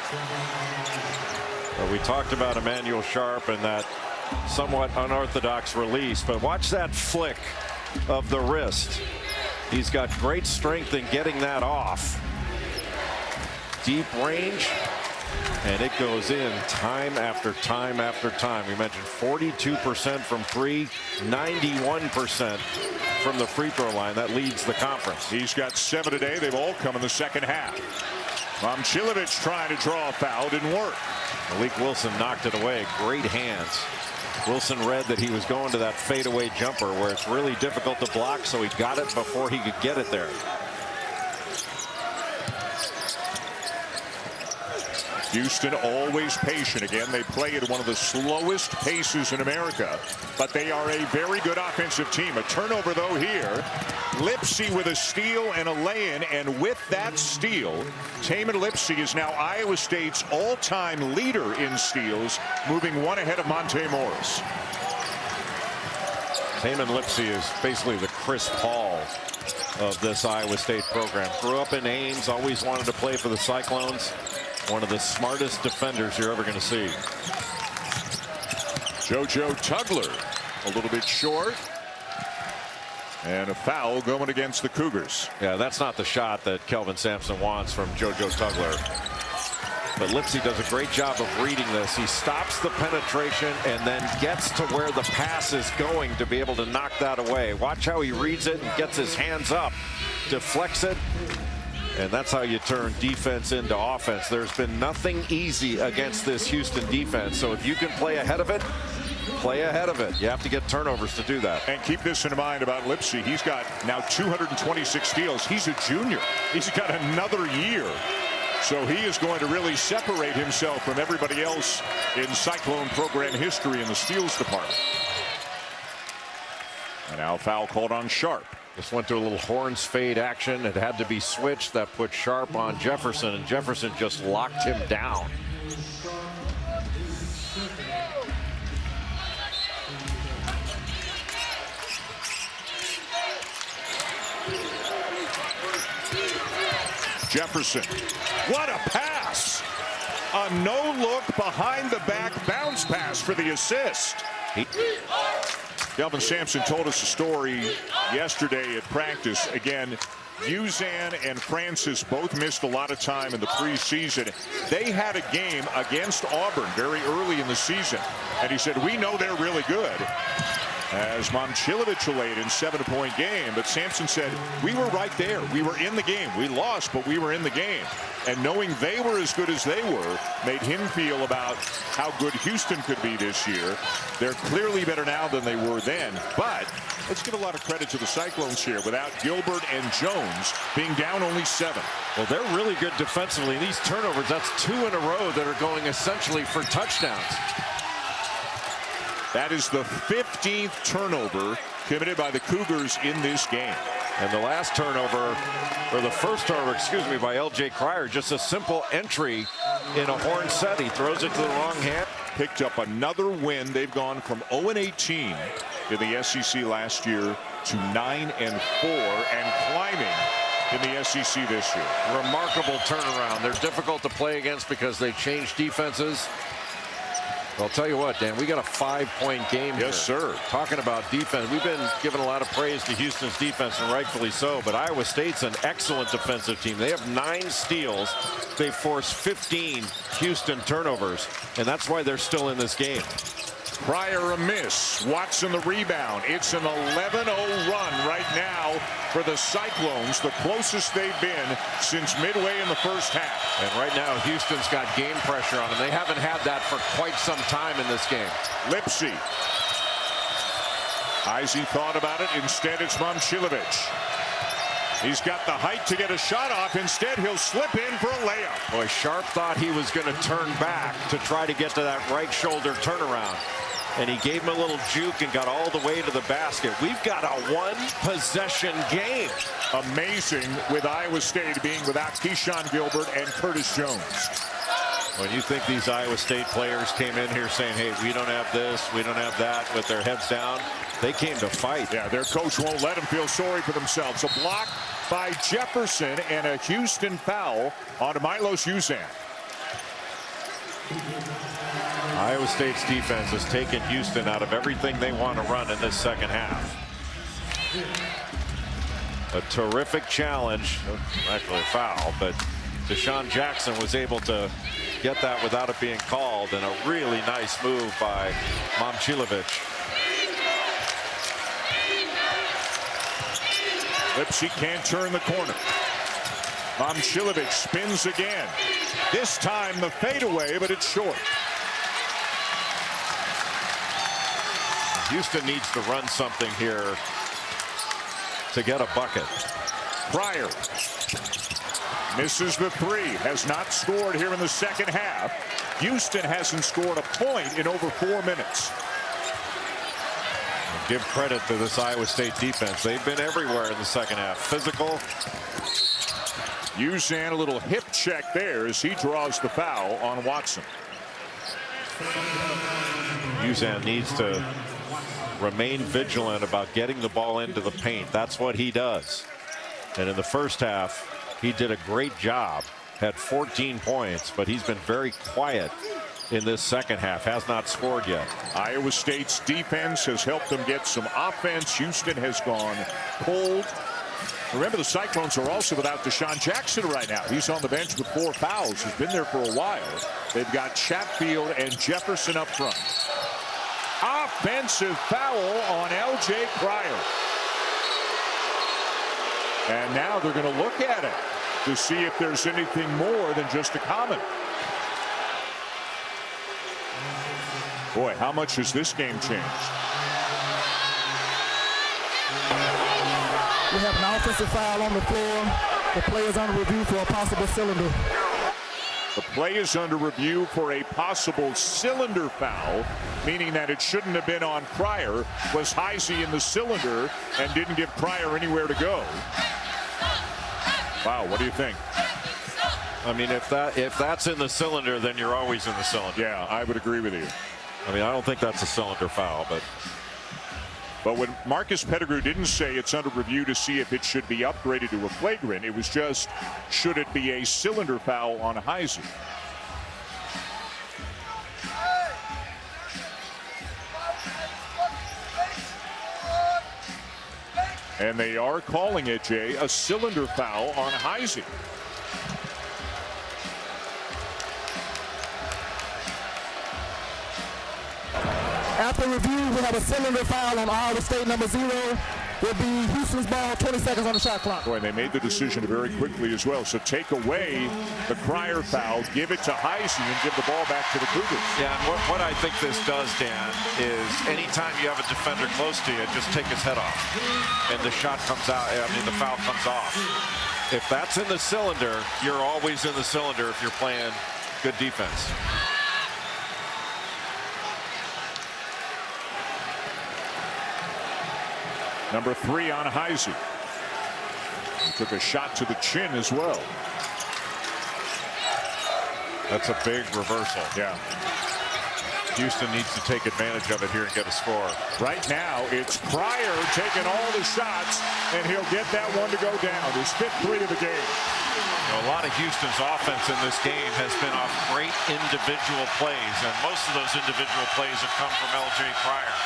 Well, we talked about Emmanuel Sharp and that somewhat unorthodox release, but watch that flick of the wrist. He's got great strength in getting that off. Deep range, and it goes in time after time after time. We mentioned 42% from 3, 91% from the free throw line. That leads the conference. He's got 7 today. They've all come in the second half. Momcilovic trying to draw a foul, didn't work. Malik Wilson knocked it away. Great hands. Wilson read that he was going to that fadeaway jumper where it's really difficult to block, so he got it before he could get it there. Houston always patient. Again, they play at one of the slowest paces in America, but they are a very good offensive team. A turnover, though, here. Lipsy with a steal and a lay-in, and with that steal, Tamin Lipsy is now Iowa State's all-time leader in steals, moving 1 ahead of Monte Morris. Tamin Lipsy is basically the Chris Paul of this Iowa State program. Grew up in Ames, always wanted to play for the Cyclones. One of the smartest defenders you're ever going to see. JoJo Tugler a little bit short. And a foul going against the Cougars. Yeah, that's not the shot that Kelvin Sampson wants from JoJo Tugler. But Lipsy does a great job of reading this. He stops the penetration and then gets to where the pass is going to be able to knock that away. Watch how he reads it and gets his hands up, deflects it. And that's how you turn defense into offense. There's been nothing easy against this Houston defense. So if you can play ahead of it, play ahead of it. You have to get turnovers to do that. And keep this in mind about Lipsy. He's got now 226 steals. He's a junior. He's got another year. So he is going to really separate himself from everybody else in Cyclone program history in the steals department. And now foul called on Sharp. Just went to a little horns fade action. It had to be switched. That put Sharp on Jefferson, and Jefferson just locked him down. Jefferson. What a pass. A no-look behind-the-back bounce pass for the assist. Kelvin Sampson told us a story yesterday at practice. Again, Uzan and Francis both missed a lot of time in the preseason. They had a game against Auburn very early in the season, and he said, we know they're really good. As Momcilovic laid in 7-point game, but Sampson said, we were right there. We were in the game. We lost, but we were in the game. And knowing they were as good as they were made him feel about how good Houston could be this year. They're clearly better now than they were then. But let's give a lot of credit to the Cyclones here without Gilbert and Jones being down only 7. Well, they're really good defensively. These turnovers, that's 2 in a row that are going essentially for touchdowns. That is the 15th turnover committed by the Cougars in this game. And the last turnover, or the first turnover, excuse me, by L.J. Cryer, just a simple entry in a horn set. He throws it to the wrong hand. Picked up another win. They've gone from 0-18 in the SEC last year to 9-4 and climbing in the SEC this year. Remarkable turnaround. They're difficult to play against because they change defenses. I'll tell you what, Dan, we got a 5-point game here. Yes, sir. Talking about defense, we've been giving a lot of praise to Houston's defense, and rightfully so, but Iowa State's an excellent defensive team. They have 9 steals. They've forced 15 Houston turnovers, and that's why they're still in this game. Pryor a miss. Watson the rebound. It's an 11-0 run right now for the Cyclones, the closest they've been since midway in the first half. And right now, Houston's got game pressure on them. They haven't had that for quite some time in this game. Lipsy. Heisey thought about it. Instead, it's Momcilovic. He's got the height to get a shot off. Instead, he'll slip in for a layup. Boy, Sharp thought he was going to turn back to try to get to that right shoulder turnaround. And he gave him a little juke and got all the way to the basket. We've got a 1-possession game. Amazing with Iowa State being without Keyshawn Gilbert and Curtis Jones. When you think these Iowa State players came in here saying, hey, we don't have this, we don't have that, with their heads down, they came to fight. Yeah, their coach won't let them feel sorry for themselves. A block by Jefferson and a Houston foul on Milos Uzan. Iowa State's defense has taken Houston out of everything they want to run in this second half. A terrific challenge, actually a foul, but Deshaun Jackson was able to get that without it being called, and a really nice move by Momcilovic. Lipsy can't turn the corner. Momcilovic spins again. This time the fadeaway, but it's short. Houston needs to run something here to get a bucket. Pryor misses the three, has not scored here in the second half. Houston hasn't scored a point in over 4 minutes. Give credit to this Iowa State defense. They've been everywhere in the second half. Physical. Uzan, a little hip check there as he draws the foul on Watson. Uzan needs to remain vigilant about getting the ball into the paint. That's what he does. And in the first half, he did a great job. Had 14 points, but he's been very quiet in this second half. Has not scored yet. Iowa State's defense has helped them get some offense. Houston has gone cold. Remember, the Cyclones are also without Deshaun Jackson right now. He's on the bench with 4 fouls. He's been there for a while. They've got Chatfield and Jefferson up front. Offensive foul on L.J. Pryor. And now they're going to look at it to see if there's anything more than just a comment. Boy, how much has this game changed? We have an offensive foul on the floor. The play is under review for a possible cylinder. The play is under review for a possible cylinder foul, meaning that it shouldn't have been on Pryor. Was Heisey in the cylinder and didn't give Pryor anywhere to go? Wow, what do you think? I mean, if that's in the cylinder, then you're always in the cylinder. Yeah, I would agree with you. I mean, I don't think that's a cylinder foul, but when Marcus Pettigrew didn't say it's under review to see if it should be upgraded to a flagrant, it was just, should it be a cylinder foul on Heisey? And they are calling it, Jay, a cylinder foul on Heisey. After review, we have a cylinder foul on Iowa State. Number 0 will be Houston's ball, 20 seconds on the shot clock. Boy, and they made the decision very quickly as well. So take away the Pryor foul, give it to Heisey, and give the ball back to the Cougars. yeah, and what I think this does, Dan, is anytime you have a defender close to you, just take his head off. And the shot comes out, I mean, the foul comes off. If that's in the cylinder, you're always in the cylinder if you're playing good defense. Number 3 on Heisey. He took a shot to the chin as well. That's a big reversal. Yeah. Houston needs to take advantage of it here and get a score. Right now, it's Pryor taking all the shots, and he'll get that one to go down. His 5th three of the game. You know, a lot of Houston's offense in this game has been off great individual plays, and most of those individual plays have come from L.J. Pryor.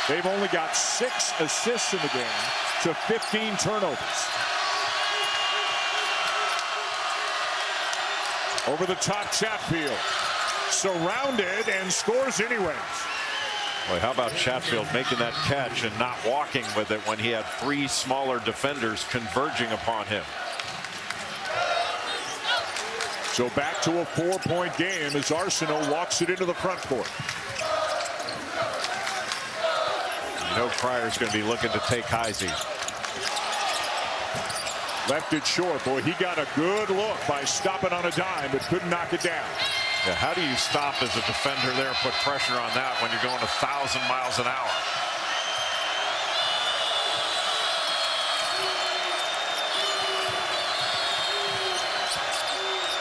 They've only got 6 assists in the game to 15 turnovers. Over the top, Chatfield. Surrounded and scores anyways. Boy, how about Chatfield making that catch and not walking with it when he had 3 smaller defenders converging upon him. So back to a 4-point game as Arsenal walks it into the front court. You know Pryor's going to be looking to take Heisey. Left it short. Boy, he got a good look by stopping on a dime, but couldn't knock it down. Yeah, how do you stop as a defender there, put pressure on that when you're going 1,000 miles an hour?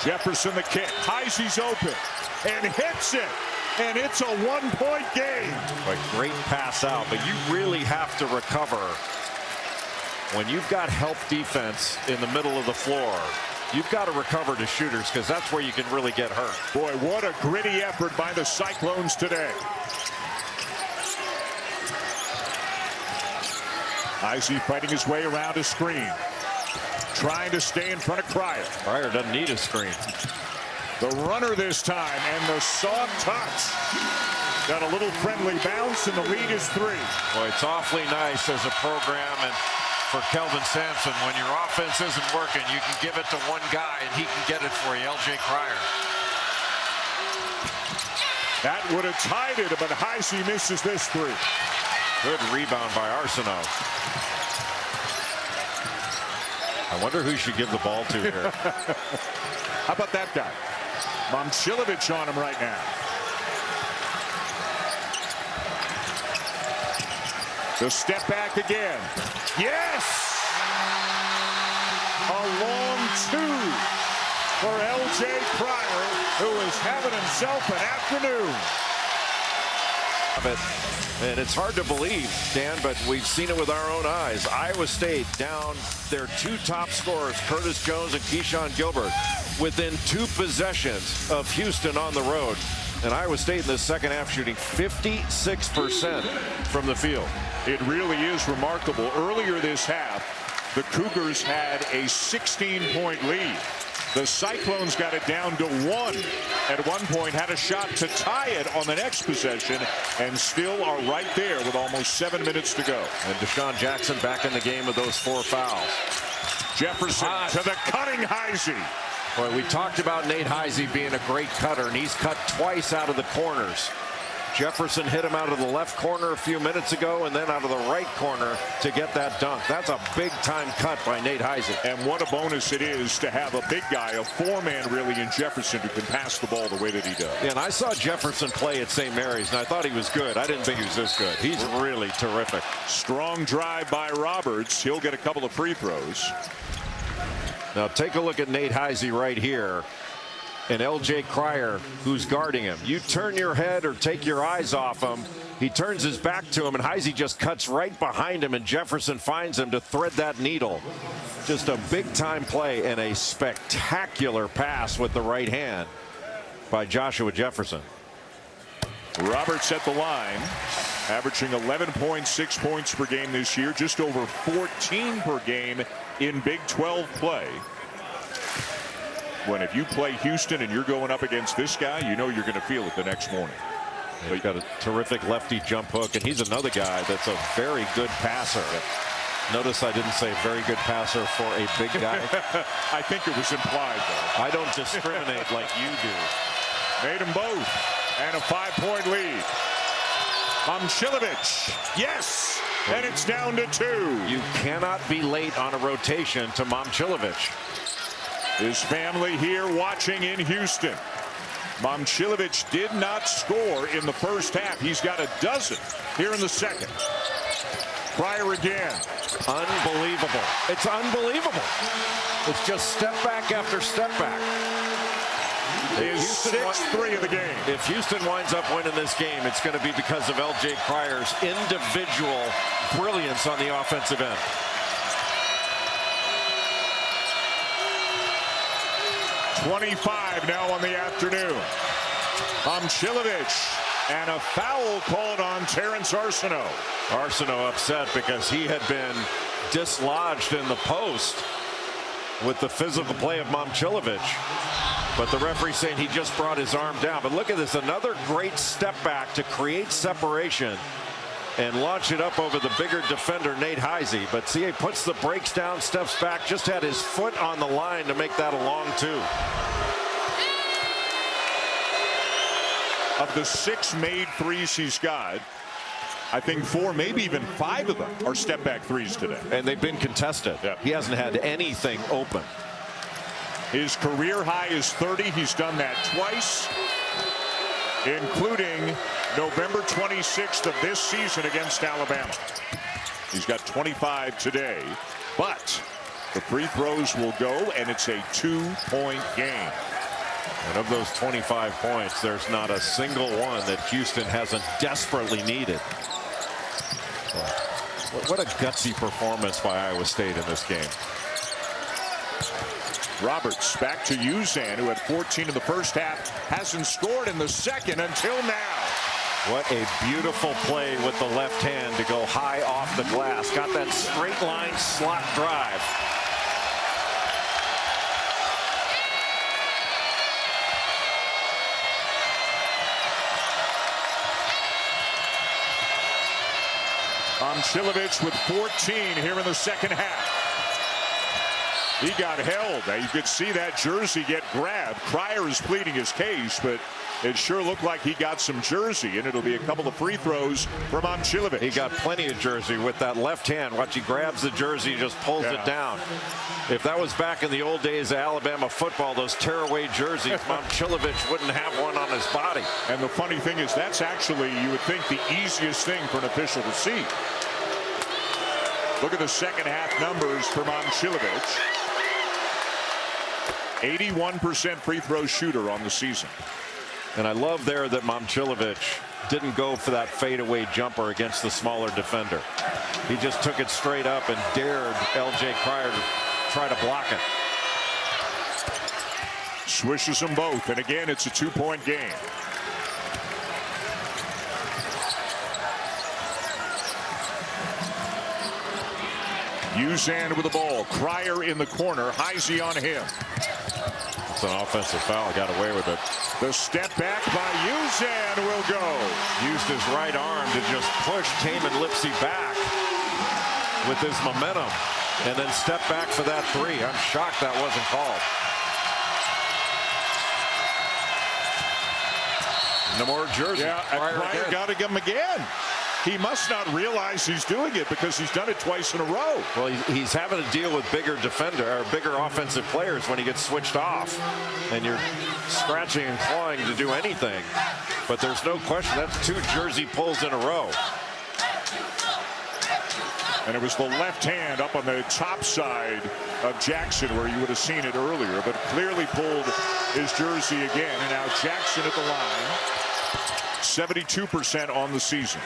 Jefferson the kick. Heisey's open and hits it. And it's a 1-point game. A great pass out, but you really have to recover when you've got help defense in the middle of the floor. You've got to recover to shooters because that's where you can really get hurt. Boy, what a gritty effort by the Cyclones today. Heisey fighting his way around a screen. Trying to stay in front of Pryor. Pryor doesn't need a screen. The runner this time and the soft touch. Got a little friendly bounce and the lead is 3. Boy, it's awfully nice as a program and for Kelvin Sampson, when your offense isn't working, you can give it to one guy and he can get it for you, L.J. Pryor. That would have tied it, but Heisey misses this 3. Good rebound by Arsenault. I wonder who should give the ball to here. How about that guy? Momcilovic on him right now. The step back again. Yes! A long 2 for L.J. Pryor, who is having himself an afternoon. And it's hard to believe, Dan, but we've seen it with our own eyes. Iowa State down their 2 top scorers, Curtis Jones and Keyshawn Gilbert, within 2 possessions of Houston on the road. And Iowa State in the second half shooting 56% from the field. It really is remarkable. Earlier this half, the Cougars had a 16-point lead. The Cyclones got it down to 1. At one point had a shot to tie it on the next possession and still are right there with almost 7 minutes to go. And Deshaun Jackson back in the game with those 4 fouls. Jefferson to the cutting Heisey. Boy, we talked about Nate Heisey being a great cutter, and he's cut twice out of the corners. Jefferson hit him out of the left corner a few minutes ago and then out of the right corner to get that dunk. That's a big-time cut by Nate Heisey. And what a bonus it is to have a big guy, a 4-man really in Jefferson, who can pass the ball the way that he does. Yeah, and I saw Jefferson play at St. Mary's, and I thought he was good. I didn't think he was this good. He's really terrific. Strong drive by Roberts. He'll get a couple of free throws. Now take a look at Nate Heisey right here. And L.J. Pryor, who's guarding him. You turn your head or take your eyes off him. He turns his back to him, and Heisey just cuts right behind him, and Jefferson finds him to thread that needle. Just a big-time play and a spectacular pass with the right hand by Joshua Jefferson. Roberts at the line, averaging 11.6 points per game this year, just over 14 per game in Big 12 play. When if you play Houston and you're going up against this guy, you know you're going to feel it the next morning. He's got a terrific lefty jump hook, and he's another guy that's a very good passer. Notice I didn't say very good passer for a big guy. I think it was implied, though. I don't discriminate like you do. Made them both, and a 5-point lead. Momcilovic, yes, and it's down to 2. You cannot be late on a rotation to Momcilovic. His family here watching in Houston. Momcilovic did not score in the first half. He's got a dozen here in the second. Pryor again. Unbelievable. It's unbelievable. It's just step back after step back. his sixth three of the game. If Houston winds up winning this game, it's going to be because of L.J. Cryer's individual brilliance on the offensive end. .25 now on the afternoon. Momcilovic, and a foul called on Terrence Arsenault. Arsenault upset because he had been dislodged in the post with the physical play of Momcilovic. But the referee saying he just brought his arm down. But look at this, another great step back to create separation and launch it up over the bigger defender, Nate Heisey. But see, he puts the brakes down, steps back, just had his foot on the line to make that a long two. Of the 6 made threes he's got, I think 4, maybe even 5 of them are step back threes today. And they've been contested. Yep. He hasn't had anything open. His career high is 30. He's done that twice, including November 26th of this season against Alabama. He's got 25 today, but the free throws will go, and it's a 2-point game. And of those 25 points, there's not a single one that Houston hasn't desperately needed. What a gutsy performance by Iowa State in this game. Roberts back to Uzan, who had 14 in the first half, hasn't scored in the second until now. What a beautiful play with the left hand to go high off the glass. Got that straight line slot drive. Momcilovic with 14 here in the second half. He got held. Now you could see that jersey get grabbed. Cryer is pleading his case, but it sure looked like he got some jersey, and it'll be a couple of free throws for Momcilovic. He got plenty of jersey with that left hand. Watch, he grabs the jersey, just pulls it down. If that was back in the old days of Alabama football, those tearaway jerseys, Momcilovic wouldn't have one on his body. And the funny thing is, that's actually, you would think, the easiest thing for an official to see. Look at the second half numbers for Momcilovic. 81% free throw shooter on the season. And I love there that Momcilovic didn't go for that fadeaway jumper against the smaller defender. He just took it straight up and dared L.J. Cryer to try to block it. Swishes them both, and again, it's a 2-point game. Uzan with the ball. Cryer in the corner. Heisey on him. It's an offensive foul. Got away with it. The step back by Uzan will go. Used his right arm to just push Taman Lipsey back with his momentum, and then step back for that three. I'm shocked that wasn't called. No more jersey. Yeah, Cryer got to give him again. He must not realize he's doing it because he's done it twice in a row. Well, he's having to deal with bigger offensive players when he gets switched off, and you're scratching and clawing to do anything. But there's no question that's 2 jersey pulls in a row. And it was the left hand up on the top side of Jackson where you would have seen it earlier, but clearly pulled his jersey again. And now Jackson at the line, 72% on the season.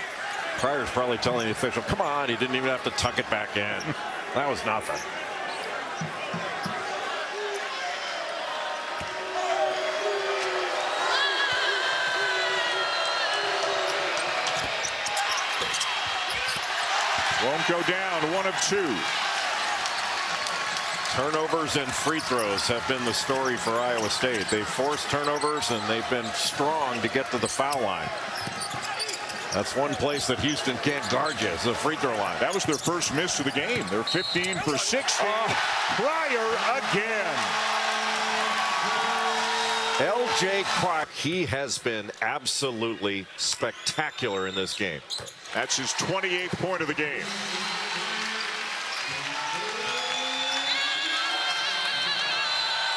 Cryer's probably telling the official, come on, he didn't even have to tuck it back in. That was nothing. Won't go down. 1 of 2. Turnovers and free throws have been the story for Iowa State. They've forced turnovers, and they've been strong to get to the foul line. That's one place that Houston can't guard you, is the free throw line. That was their first miss of the game. They're 15 for 16. Cryer again. L.J. Cryer, he has been absolutely spectacular in this game. That's his 28th point of the game.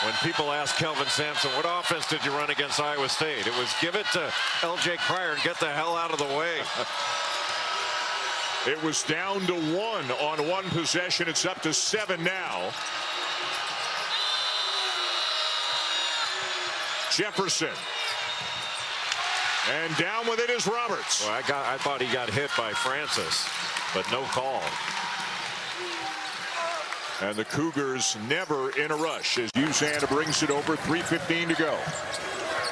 When people ask Kelvin Sampson, what offense did you run against Iowa State? It was give it to L.J. Cryer and get the hell out of the way. It was down to 1 on 1 possession. It's up to 7 now. Jefferson. And down with it is Roberts. Well, I thought he got hit by Francis, but no call. And the Cougars never in a rush as Usain brings it over. 3:15 to go.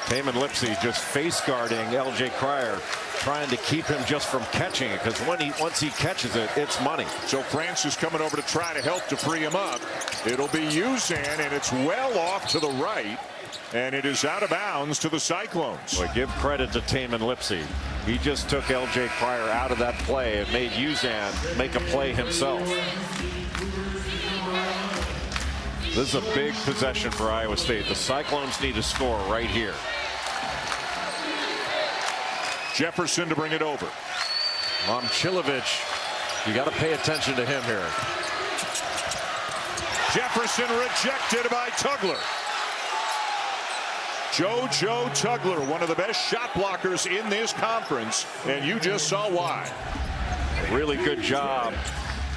Taman Lipsey just face guarding L.J. Cryer, trying to keep him just from catching it, because once he catches it, it's money. So Francis coming over to try to help to free him up. It'll be Usain, and it's well off to the right, and it is out of bounds to the Cyclones. Boy, give credit to Taman Lipsey. He just took L.J. Cryer out of that play and made Usain make a play himself. This is a big possession for Iowa State. The Cyclones need to score right here. Jefferson to bring it over. Momcilovic, you got to pay attention to him here. Jefferson rejected by Tugler. JoJo Tugler, one of the best shot blockers in this conference, and you just saw why. Really good job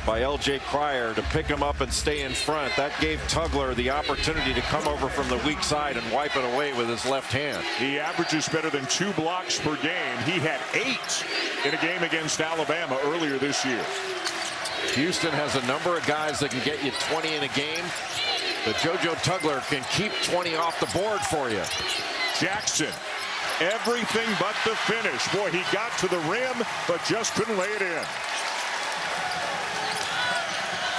by L.J. Cryer to pick him up and stay in front. That gave Tugler the opportunity to come over from the weak side and wipe it away with his left hand. He averages better than 2 blocks per game. He had 8 in a game against Alabama earlier this year. Houston has a number of guys that can get you 20 in a game, but JoJo Tugler can keep 20 off the board for you. Jackson, everything but the finish. Boy, he got to the rim, but just couldn't lay it in.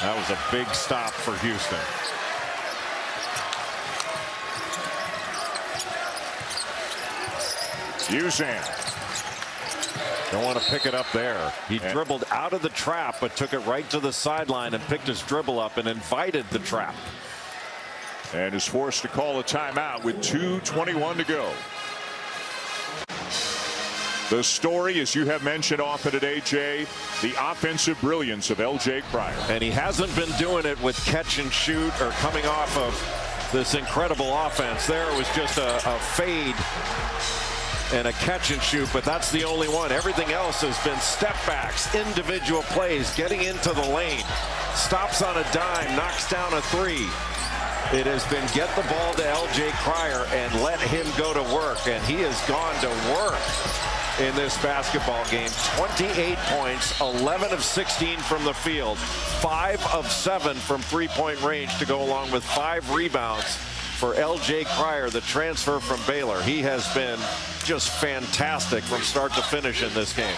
That was a big stop for Houston. Usain. Don't want to pick it up there. He dribbled out of the trap, but took it right to the sideline and picked his dribble up and invited the trap. And is forced to call a timeout with 2:21 to go. The story, as you have mentioned often today, Jay, the offensive brilliance of L.J. Cryer. And he hasn't been doing it with catch and shoot or coming off of this incredible offense. There it was just a fade and a catch and shoot, but that's the only one. Everything else has been step backs, individual plays, getting into the lane, stops on a dime, knocks down a 3. It has been get the ball to L.J. Cryer and let him go to work, and he has gone to work in this basketball game. 28 points, 11 of 16 from the field, 5 of 7 from three-point range to go along with 5 rebounds for L.J. Cryer, the transfer from Baylor. He has been just fantastic from start to finish in this game.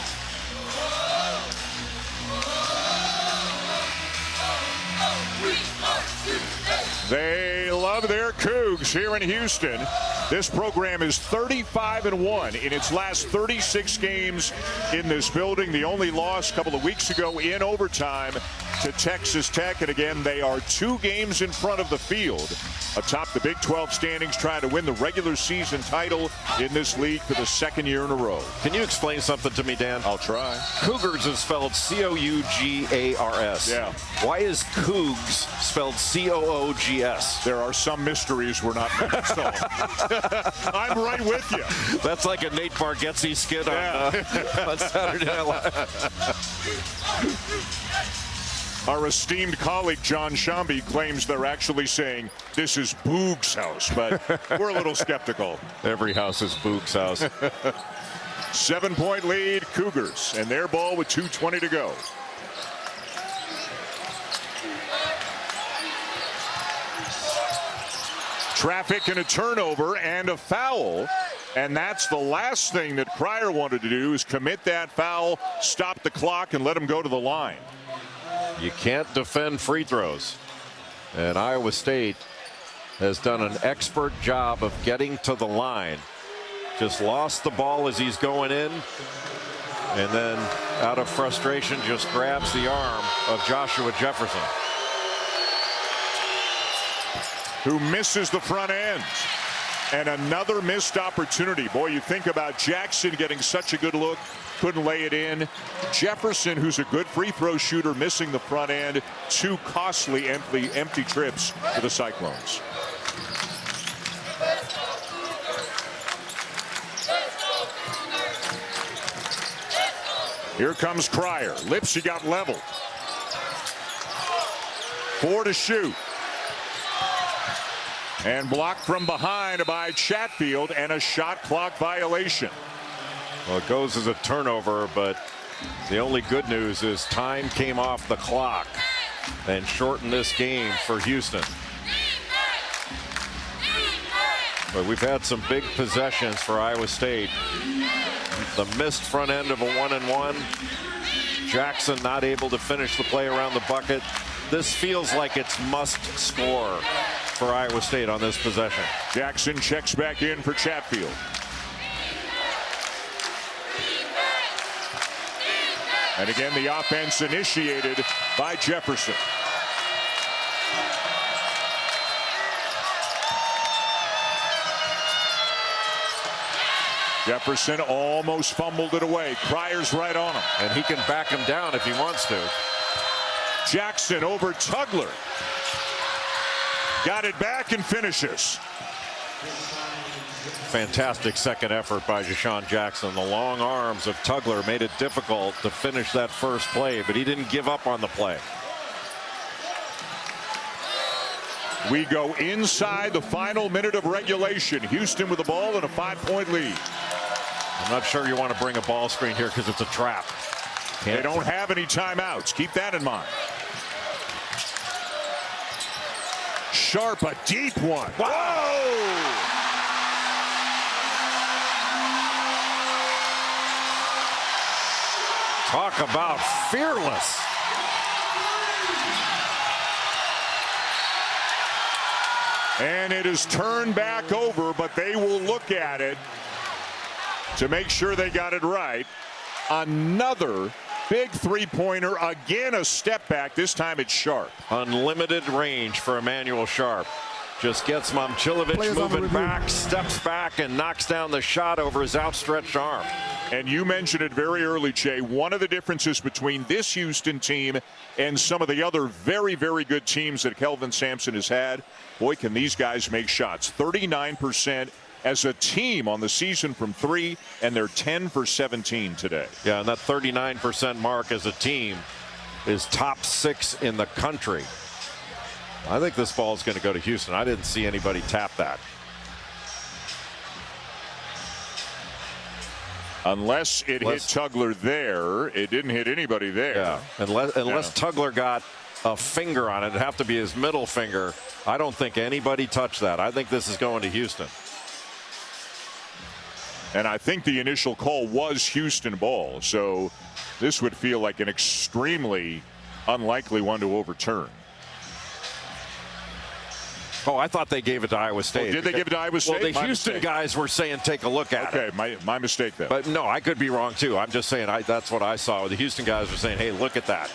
They love their Cougs here in Houston. This program is 35-1 in its last 36 games in this building. The only loss a couple of weeks ago in overtime to Texas Tech. And again, they are 2 games in front of the field atop the Big 12 standings, trying to win the regular season title in this league for the 2nd year in a row. Can you explain something to me, Dan? I'll try. Cougars is spelled C-O-U-G-A-R-S. Yeah. Why is Cougs spelled C-O-O-G-S? There are some mysteries we're not going to solve. I'm right with you. That's like a Nate Bargatze skit on Saturday Night Live. Our esteemed colleague John Shambi claims they're actually saying this is Boog's house, but we're a little skeptical. Every house is Boog's house. 7-point lead, Cougars, and their ball with 2:20 to go. Traffic and a turnover and a foul. And that's the last thing that Cryer wanted to do, is commit that foul, stop the clock, and let him go to the line. You can't defend free throws. And Iowa State has done an expert job of getting to the line. Just lost the ball as he's going in. And then out of frustration just grabs the arm of Joshua Jefferson, who misses the front end. And another missed opportunity. Boy, you think about Jackson getting such a good look, couldn't lay it in. Jefferson, who's a good free throw shooter, missing the front end. 2 costly empty trips for the Cyclones. Here comes Cryer. Lipsey got leveled. 4 to shoot. And blocked from behind by Chatfield, and a shot clock violation. Well, it goes as a turnover, but the only good news is time came off the clock and shortened this game for Houston. But we've had some big possessions for Iowa State. The missed front end of a 1-and-1. Jackson not able to finish the play around the bucket. This feels like it's must score for Iowa State on this possession. Jackson checks back in for Chatfield. And again, the offense initiated by Jefferson. Jefferson almost fumbled it away. Cryer's right on him. And he can back him down if he wants to. Jackson over Tugler. Got it back and finishes. Fantastic second effort by Deshaun Jackson. The long arms of Tugler made it difficult to finish that first play, but he didn't give up on the play. We go inside the final minute of regulation. Houston with the ball and a 5-point lead. I'm not sure you want to bring a ball screen here because it's a trap. They don't have any timeouts. Keep that in mind. Sharp, a deep one. Whoa! Talk about fearless. And it is turned back over, but they will look at it to make sure they got it right. Another big three-pointer. Again, a step back. This time it's Sharp. Unlimited range for Emmanuel Sharp. Just gets Momcilovic moving back, steps back, and knocks down the shot over his outstretched arm. And you mentioned it very early, Jay. One of the differences between this Houston team and some of the other very, very good teams that Kelvin Sampson has had, boy, can these guys make shots. 39% as a team on the season from three, and they're 10 for 17 today. Yeah, and that 39% mark as a team is top 6 in the country. I think this ball is going to go to Houston. I didn't see anybody tap that. Unless it hit Tugler there, it didn't hit anybody there. Yeah, unless Tugler got a finger on it, it'd have to be his middle finger. I don't think anybody touched that. I think this is going to Houston. And I think the initial call was Houston ball, so this would feel like an extremely unlikely one to overturn. Oh, I thought they gave it to Iowa State. Oh, did they give it to Iowa State? Well, the Houston guys were saying take a look at it. Okay, my mistake then. But no, I could be wrong too. I'm just saying that's what I saw. The Houston guys were saying, hey, look at that.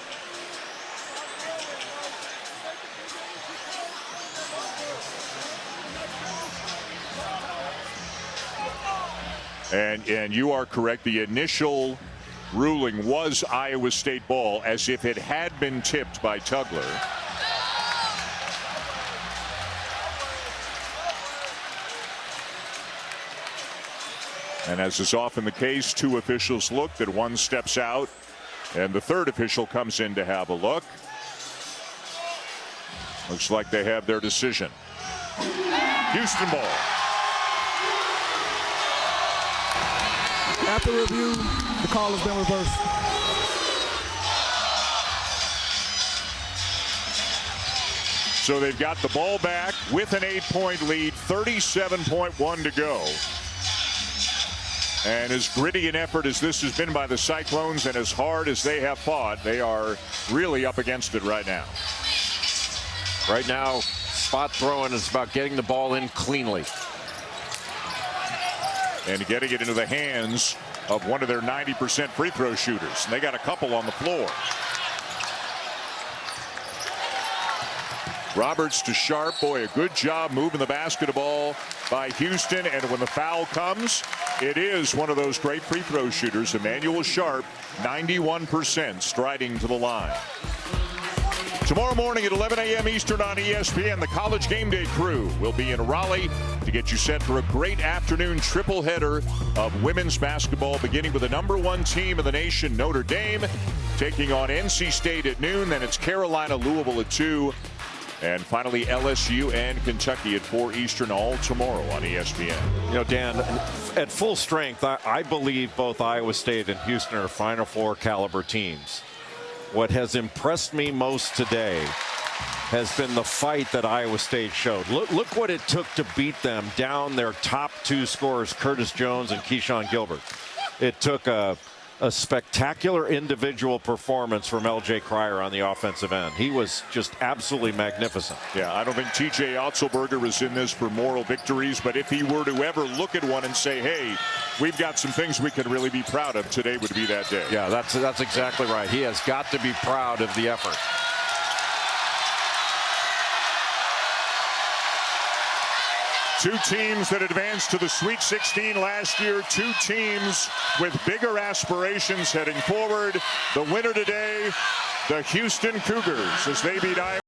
And you are correct. The initial ruling was Iowa State ball, as if it had been tipped by Tugler. And as is often the case, two officials looked, and one steps out, and the third official comes in to have a look. Looks like they have their decision. Houston ball. After review, the call has been reversed. So they've got the ball back with an 8-point lead, 37.1 to go. And as gritty an effort as this has been by the Cyclones, and as hard as they have fought, they are really up against it right now. Right now, spot throwing is about getting the ball in cleanly. And getting it into the hands of one of their 90% free throw shooters. And they got a couple on the floor. Roberts to Sharp. Boy, a good job moving the basketball by Houston. And when the foul comes, it is one of those great free throw shooters, Emmanuel Sharp, 91% striding to the line. Tomorrow morning at 11 a.m. Eastern on ESPN, the College Game Day crew will be in Raleigh to get you set for a great afternoon triple header of women's basketball, beginning with the #1 team in the nation, Notre Dame, taking on NC State at noon. Then it's Carolina, Louisville at 2. And finally, LSU and Kentucky at 4 Eastern, all tomorrow on ESPN. You know, Dan, at full strength, I believe both Iowa State and Houston are Final Four caliber teams. What has impressed me most today has been the fight that Iowa State showed. Look what it took to beat them down their top 2 scorers, Curtis Jones and Keyshawn Gilbert. It took a spectacular individual performance from L.J. Cryer on the offensive end. He was just absolutely magnificent. Yeah, I don't think T.J. Otzelberger is in this for moral victories, but if he were to ever look at one and say, hey, we've got some things we could really be proud of, today would be that day. Yeah, that's exactly right. He has got to be proud of the effort. Two teams that advanced to the Sweet 16 last year. Two teams with bigger aspirations heading forward. The winner today, the Houston Cougars, as they beat Iowa.